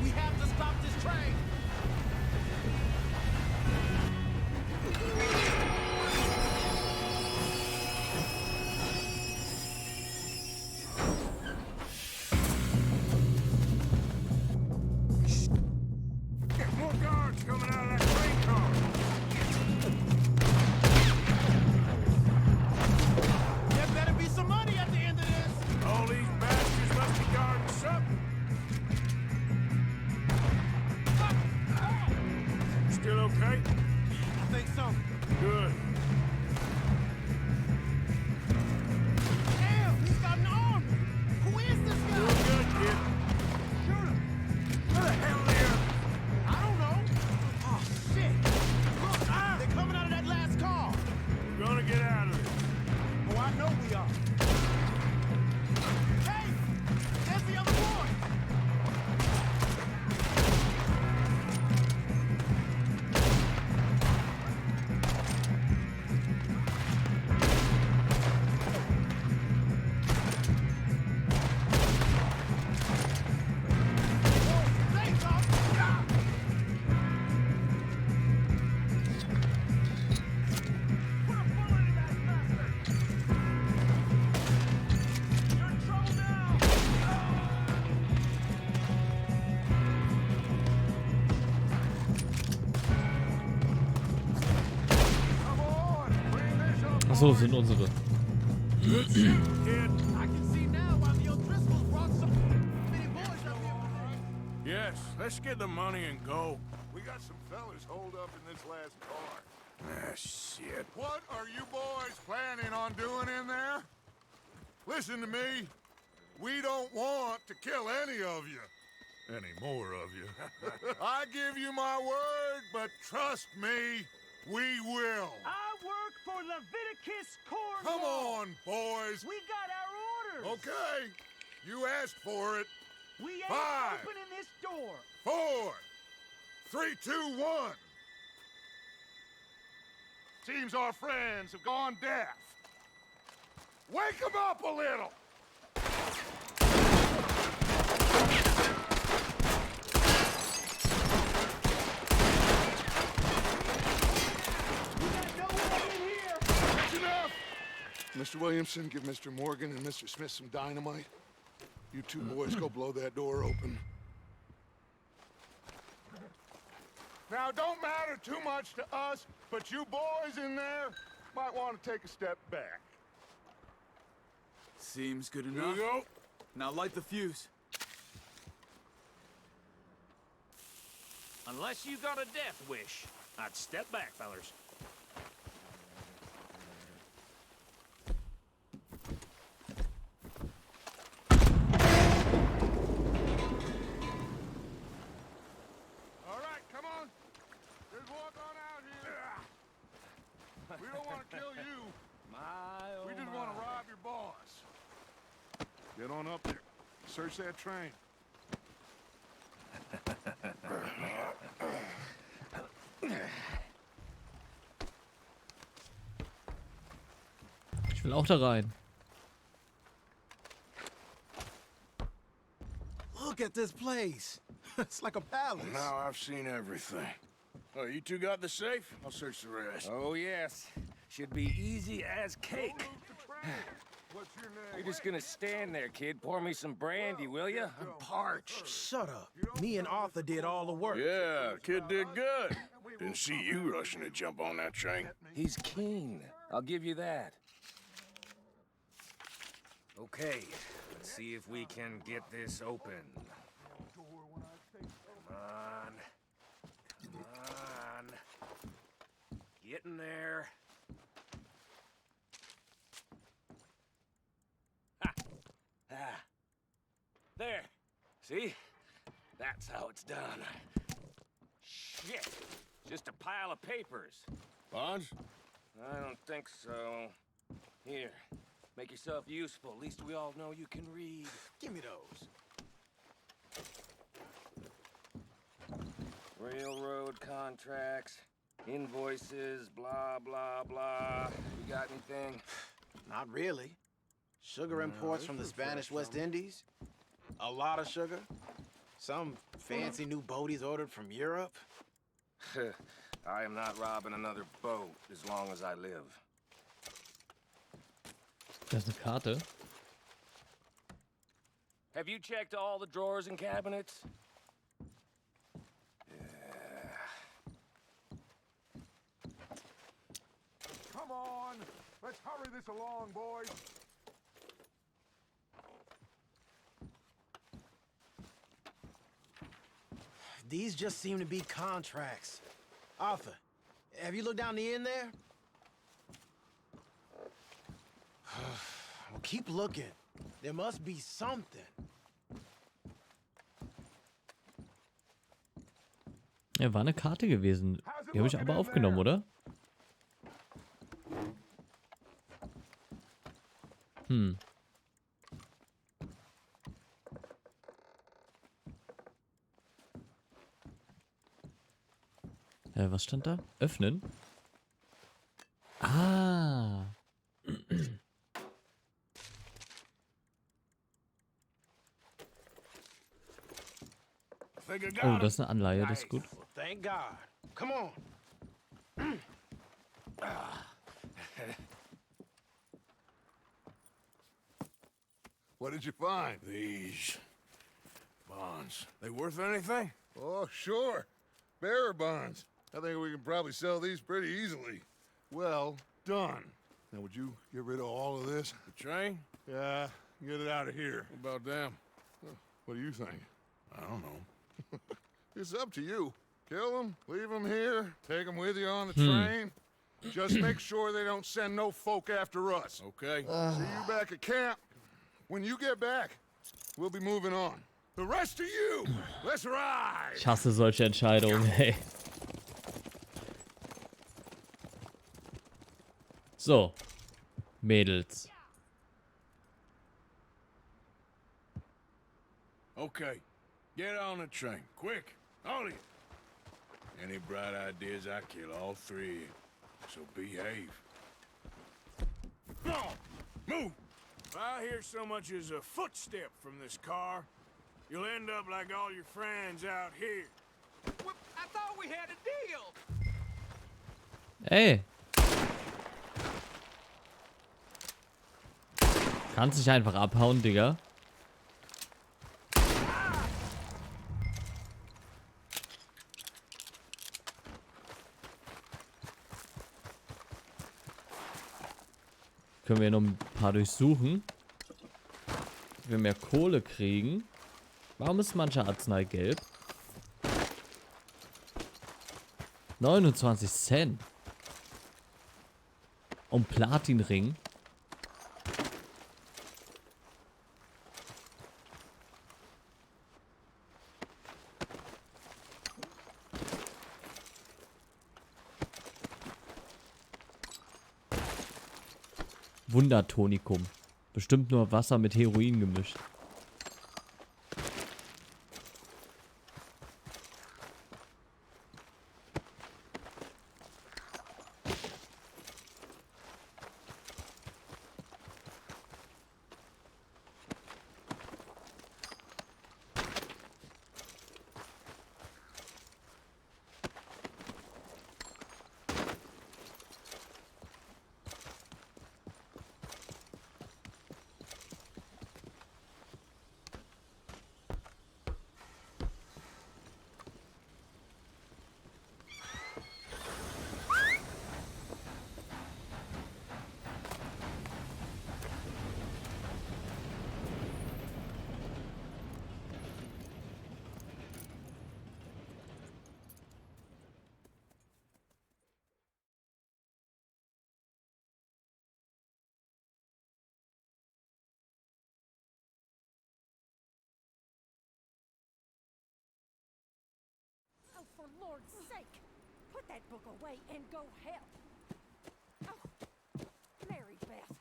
We have to stop this train. More guards coming out of that train car. There better be some money at the end of this. All these bastards must be guarding something. Still okay? I think so. Good. Damn, he's got an army. Who is this guy? You're good, kid. Shoot him. Where the hell are they? I don't know. Oh, shit. Look, they're coming out of that last car. We're gonna get out of here. Oh, I know we are. Hey, there's the other boy. Thanks, officer. Put a bullet in that bastard. You're in trouble now. Come on, bring this up. Achso, das sind unsere. Good shooting, kid. I can see now why the O'Driscolls brought so many boys up here. Yes, let's get the money and go. We got some fellas holed up in this last car. Ah, shit. What are you boys planning on doing in there? Listen to me. We don't want to kill any of you. Any more of you. I give you my word, but trust me, we will. I work for Leviticus Corps. Come on, boys. We got our orders. Okay. You asked for it. We ain't 5, opening this door. 4, 3, 2, 1. Seems our friends have gone deaf. Wake them up a little. We got no way in here. That's enough. Mr. Williamson, give Mr. Morgan and Mr. Smith some dynamite. You two boys go blow that door open. Now, don't matter too much to us, but you boys in there might want to take a step back. Seems good Here enough. you go. Now light the fuse. Unless you got a death wish, I'd step back, fellers. All right, come on. Just walk on out here. We don't want to kill you. We just want to rob your boss. Get on up there. Search that train. Ich will auch da rein. Look at this place. It's like a palace. Now I've seen everything. Oh, you two got the safe? I'll search the rest. Oh, yes. Should be easy as cake. What's your name? You're just gonna stand there, kid. Pour me some brandy, will you? I'm parched. Shut up. Me and Arthur did all the work. Yeah, kid did good. Didn't see you rushing to jump on that train. He's keen. I'll give you that. Okay, let's see if we can get this open. Come on. Come on. Get in there. Ha! Ah. There. See? That's how it's done. Shit. Just a pile of papers. Bonds? I don't think so. Here. Make yourself useful. At least we all know you can read. Give me those. Railroad contracts, invoices, blah, blah, blah. You got anything? Not really. Sugar imports from the Spanish West Indies. A lot of sugar. Some fancy new boat he's ordered from Europe. I am not robbing another boat as long as I live. Das ist eine Karte. Have you checked all the drawers and cabinets? Come on! Let's hurry this along, boys! These just seem to be contracts. Arthur, have you looked down the end there? Well, keep looking. There must be something. Ja, war eine Karte gewesen. Die habe ich aber aufgenommen, oder? Hm. Was stand da? Öffnen? Ah. Oh, das ist eine Anleihe, das ist gut. Thank God. Come on. What did you find? These bonds. They worth anything? Oh, sure. Bearer bonds. I think we can probably sell these pretty easily. Well done. Now, would you get rid of all of this? The train? Yeah, get it out of here. What about them? What do you think? I don't know. It's up to you. Kill them, leave them here, take them with you on the train. Just make sure they don't send no folk after us. Okay. See you back at camp. When you get back, we'll be moving on. The rest of you, let's ride! Ich hasse solche Entscheidungen, hey. So. Mädels. Okay. Get on the train. Quick. All of you. Any bright ideas, I kill all three of you. So behave. Come on. Move. If I hear so much as a footstep from this car, you'll end up like all your friends out here. I thought we had a deal. Ey. Kannst dich einfach abhauen, Digga. Können wir noch ein paar durchsuchen. Wenn wir mehr Kohle kriegen. Warum ist manche Arznei gelb? 29 Cent. Und Platinring. Wundertonikum. Bestimmt nur Wasser mit Heroin gemischt. that book away and go help. Oh, Mary Beth.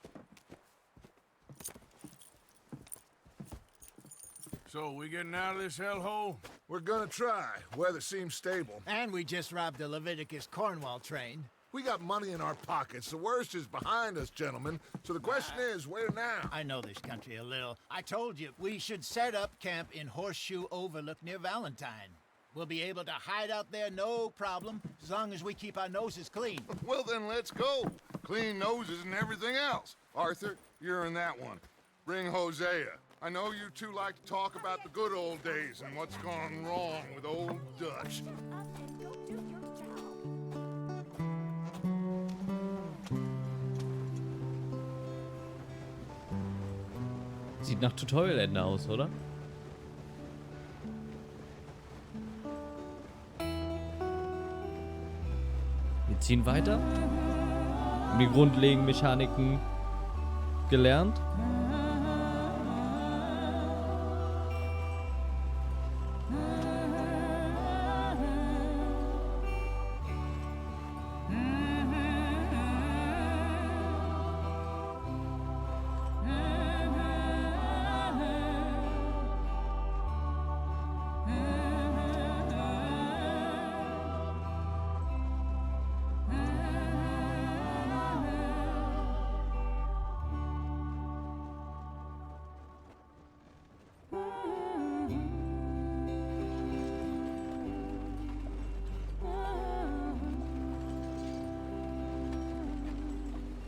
So, we getting out of this hellhole? We're gonna try. Weather seems stable. And we just robbed a Leviticus Cornwall train. We got money in our pockets. The worst is behind us, gentlemen. So the question is, where now? I know this country a little. I told you, we should set up camp in Horseshoe Overlook near Valentine. We'll be able to hide out there, no problem, as long as we keep our noses clean. Well, then let's go. Clean noses and everything else. Arthur, you're in that one. Bring Hosea. I know you two like to talk about the good old days and what's gone wrong with old Dutch. Sieht nach Tutorial-Ende aus, oder? Wir ziehen weiter. Haben die grundlegenden Mechaniken gelernt.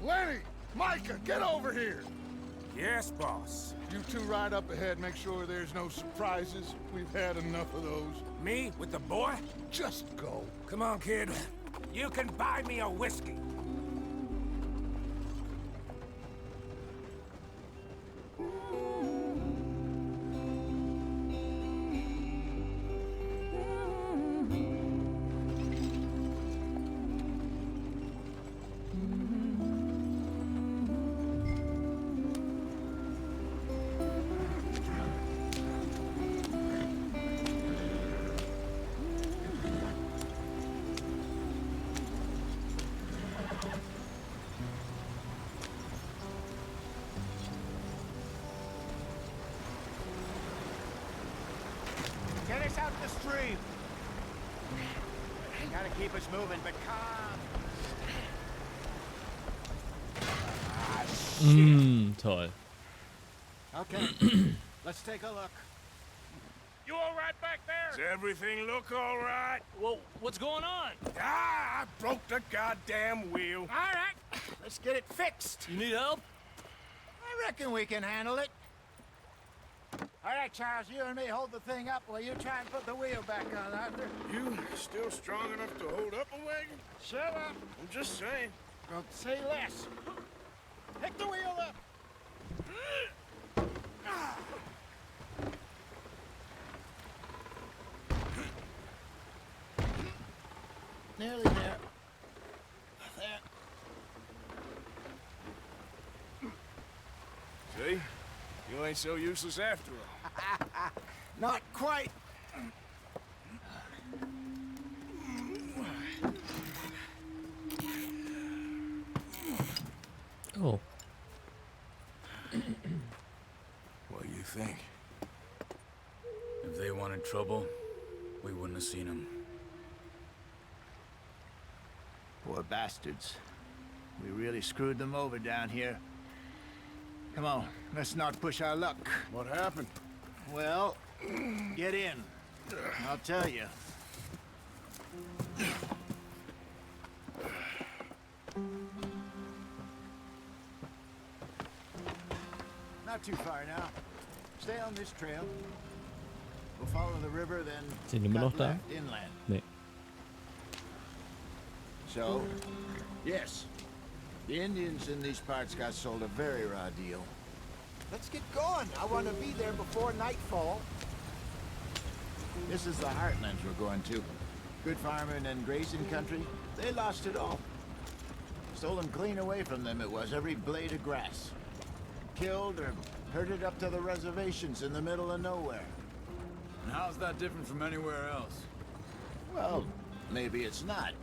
Lenny! Micah, get over here! Yes, boss. You two ride up ahead, make sure there's no surprises. We've had enough of those. Me with the boy? Just go. Come on, kid. You can buy me a whiskey. Get us out the stream. Gotta keep us moving, but calm. Toll. Okay, let's take a look. You all right back there? Does everything look all right? Well, what's going on? Ah, I broke the goddamn wheel. All right, let's get it fixed. You need help? I reckon we can handle it. All right, Charles, you and me hold the thing up while you try and put the wheel back on, Arthur. You still strong enough to hold up a wagon? Shut up. I'm just saying. Don't say less. Pick the wheel up. Nearly there. There. See? You ain't so useless after all. Not quite. Oh. What do you think? If they wanted trouble, we wouldn't have seen them. Poor bastards. We really screwed them over down here. Come on, let's not push our luck. What happened? Well, get in. I'll tell you. Not too far now. Stay on this trail. We'll follow the river, then Sind die immer noch cut da? left inland. Nee. So, yes, the Indians in these parts got sold a very raw deal. Let's get going. I want to be there before nightfall. This is the heartlands we're going to. Good farming and grazing country. They lost it all. Stolen clean away from them it was, every blade of grass. Killed or herded up to the reservations in the middle of nowhere. And how's that different from anywhere else? Well, maybe it's not.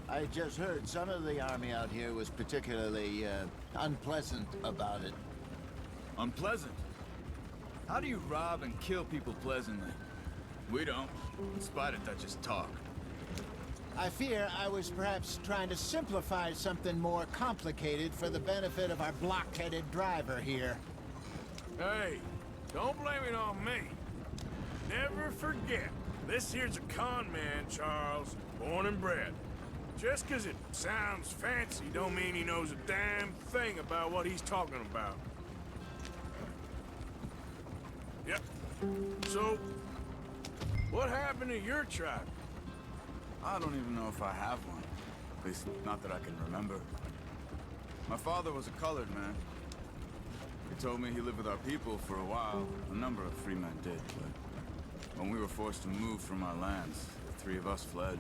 I just heard some of the army out here was particularly unpleasant about it. Unpleasant? How do you rob and kill people pleasantly? We don't, in spite of Dutch's talk. I fear I was perhaps trying to simplify something more complicated for the benefit of our block-headed driver here. Hey, don't blame it on me. Never forget, this here's a con man, Charles, born and bred. Just 'cause it sounds fancy don't mean he knows a damn thing about what he's talking about. Yep. So, what happened to your tribe? I don't even know if I have one. At least, not that I can remember. My father was a colored man. He told me he lived with our people for a while. A number of free men did, but when we were forced to move from our lands, the three of us fled.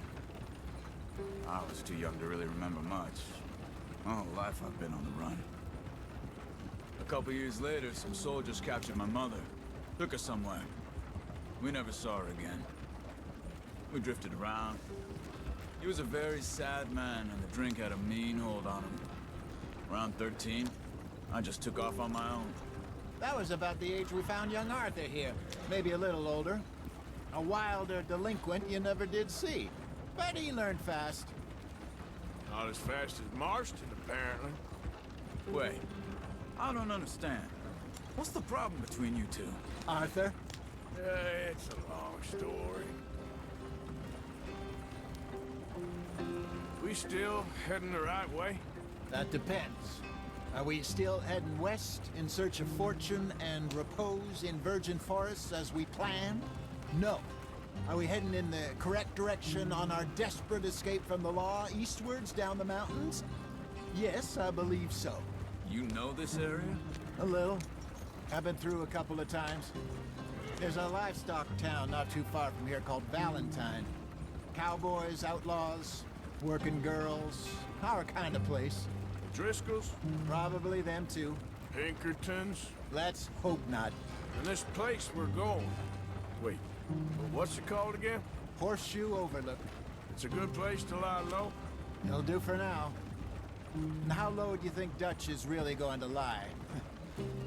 I was too young to really remember much. My whole life I've been on the run. A couple years later, some soldiers captured my mother. Took her somewhere. We never saw her again. We drifted around. He was a very sad man, and the drink had a mean hold on him. Around 13, I just took off on my own. That was about the age we found young Arthur here. Maybe a little older. A wilder delinquent you never did see. But he learned fast. Not as fast as Marston, apparently. Wait, I don't understand. What's the problem between you two? Arthur? It's a long story. We still heading the right way? That depends. Are we still heading west in search of fortune and repose in virgin forests as we planned? No. Are we heading in the correct direction on our desperate escape from the law eastwards down the mountains? Yes, I believe so. You know this area? A little. I've been through a couple of times. There's a livestock town not too far from here called Valentine. Cowboys, outlaws, working girls, our kind of place. Driscolls? Probably them too. Pinkertons? Let's hope not. And this place we're going. Wait, what's it called again? Horseshoe Overlook. It's a good place to lie low? It'll do for now. And how low do you think Dutch is really going to lie?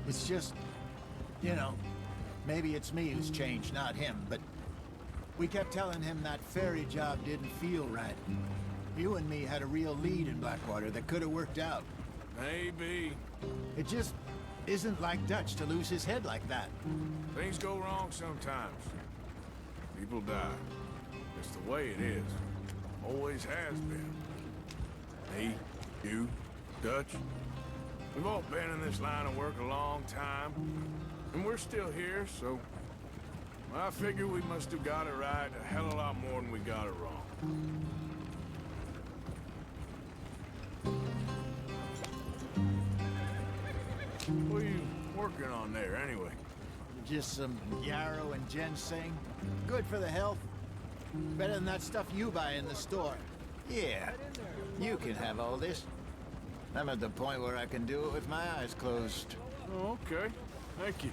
It's just, you know, maybe it's me who's changed, not him, but we kept telling him that ferry job didn't feel right. You and me had a real lead in Blackwater that could have worked out. Maybe. It just isn't like Dutch to lose his head like that. Things go wrong sometimes. People die. It's the way it is. Always has been. Me, you, Dutch. We've all been in this line of work a long time. And we're still here, so... I figure we must have got it right a hell of a lot more than we got it wrong. What are you working on there, anyway? Just some yarrow and ginseng. Good for the health. Better than that stuff you buy in the store. Yeah, you can have all this. I'm at the point where I can do it with my eyes closed. Oh, okay. Thank you.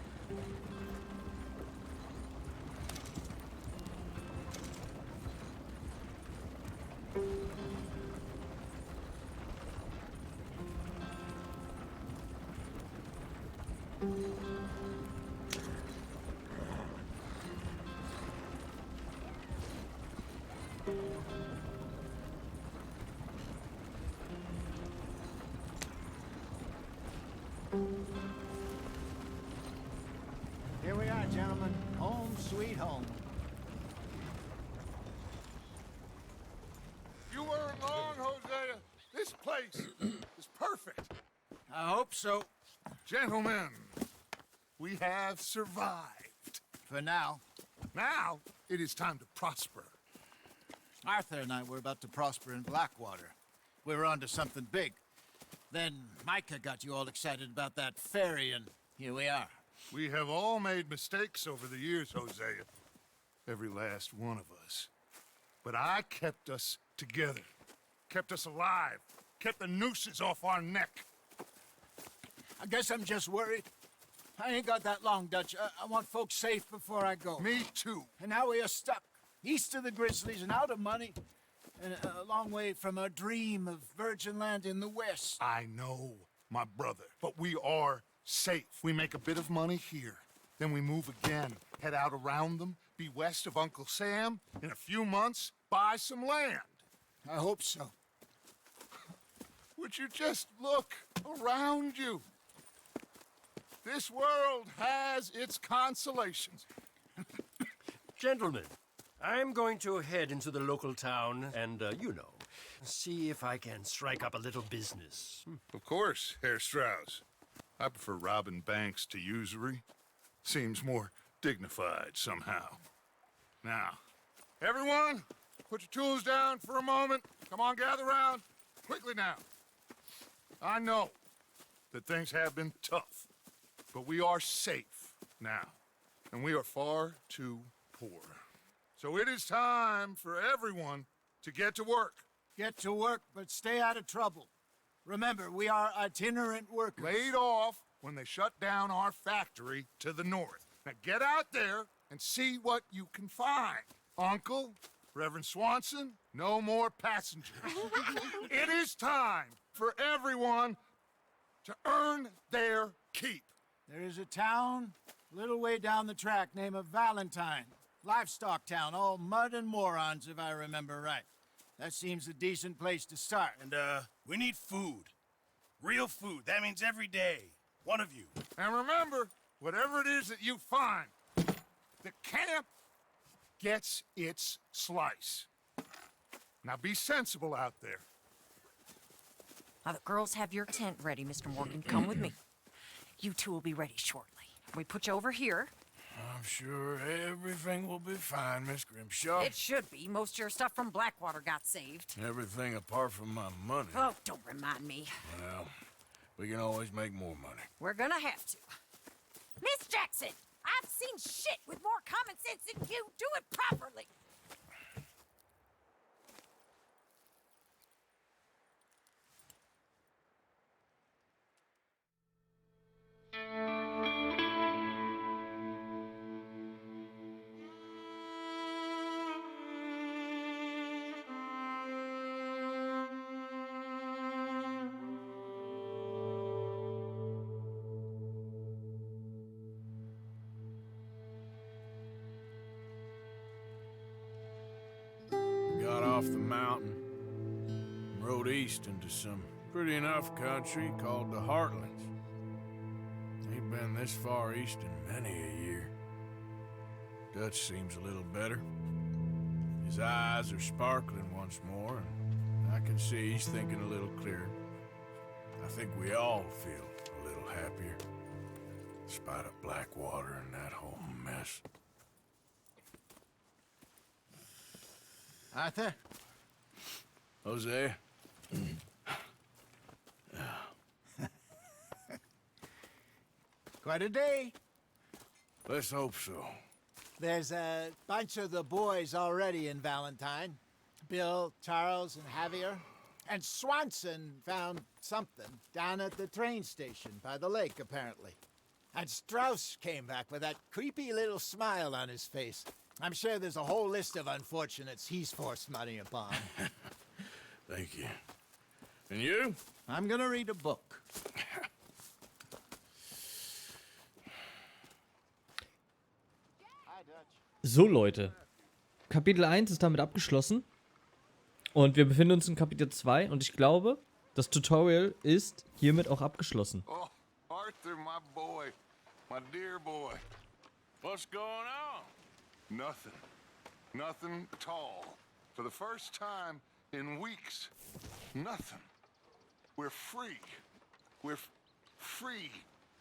Here we are, gentlemen. Home sweet home. You weren't wrong, Hosea. This place is perfect. I hope so. Gentlemen, we have survived. For now. Now, it is time to prosper. Arthur and I were about to prosper in Blackwater. We were onto something big. Then Micah got you all excited about that ferry, and here we are. We have all made mistakes over the years, Hosea. Every last one of us. But I kept us together. Kept us alive. Kept the nooses off our neck. I guess I'm just worried. I ain't got that long, Dutch. I want folks safe before I go. Me too. And now we are stuck, east of the Grizzlies and out of money. and a long way from our dream of virgin land in the west. I know, my brother, but we are safe. We make a bit of money here, then we move again, head out around them, be west of Uncle Sam, in a few months, buy some land. I hope so. Would you just look around you? This world has its consolations. Gentlemen, I'm going to head into the local town and, see if I can strike up a little business. Of course, Herr Strauss. I prefer robbing banks to usury. Seems more dignified somehow. Now, everyone, put your tools down for a moment. Come on, gather round. Quickly now. I know that things have been tough, but we are safe now, and we are far too poor. So it is time for everyone to get to work. Get to work, but stay out of trouble. Remember, we are itinerant workers. Laid off when they shut down our factory to the north. Now get out there and see what you can find. Uncle, Reverend Swanson, no more passengers. It is time for everyone to earn their keep. There is a town a little way down the track named Valentine. Livestock town, all mud and morons, if I remember right. That seems a decent place to start. And, we need food. Real food. That means every day. One of you. And remember, whatever it is that you find, the camp gets its slice. Now be sensible out there. Now, the girls have your tent ready, Mr. Morgan. Come with me. You two will be ready shortly. We put you over here. I'm sure everything will be fine, Miss Grimshaw. It should be. Most of your stuff from Blackwater got saved. Everything apart from my money. Oh, don't remind me. Well, we can always make more money. We're gonna have to. Miss Jackson, I've seen shit with more common sense than you. Do it properly. Got off the mountain, rode east into some pretty enough country called the Heartlands. Ain't been this far east in many a year. Dutch seems a little better. His eyes are sparkling once more, and I can see he's thinking a little clearer. I think we all feel a little happier, in spite of Blackwater and that whole mess. Arthur? Jose? Quite a day. Let's hope so. There's a bunch of the boys already in Valentine. Bill, Charles, and Javier. And Swanson found something down at the train station by the lake, apparently. And Strauss came back with that creepy little smile on his face. I'm sure there's a whole list of unfortunates he's forced money upon. Thank you. And you? I'm gonna read a book. So, Leute. Kapitel 1 ist damit abgeschlossen. Und wir befinden uns in Kapitel 2. Und ich glaube, das Tutorial ist hiermit auch abgeschlossen. Oh, Arthur, my boy. My dear boy. What's going on? Nothing. Nothing at all. For the first time in weeks, nothing. We're free. We're free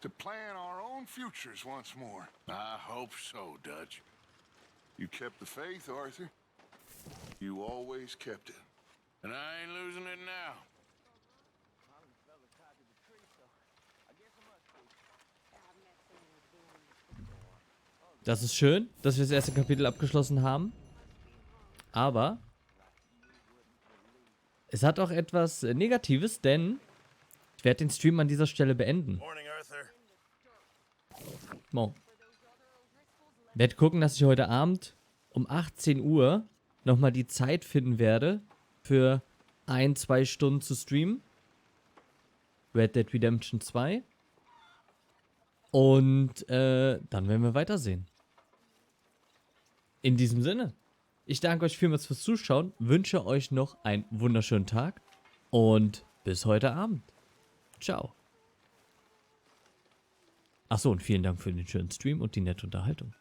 to plan our own futures once more. I hope so, Dutch. You kept the faith, Arthur. You always kept it. And I ain't losing it now. Das ist schön, dass wir das erste Kapitel abgeschlossen haben. Aber es hat auch etwas Negatives, denn ich werde den Stream an dieser Stelle beenden. Mo. Ich werde gucken, dass ich heute Abend um 18 Uhr nochmal die Zeit finden werde, für 1-2 Stunden zu streamen. Red Dead Redemption 2. Und dann werden wir weitersehen. In diesem Sinne, ich danke euch vielmals fürs Zuschauen, wünsche euch noch einen wunderschönen Tag und bis heute Abend. Ciao. Achso, und vielen Dank für den schönen Stream und die nette Unterhaltung.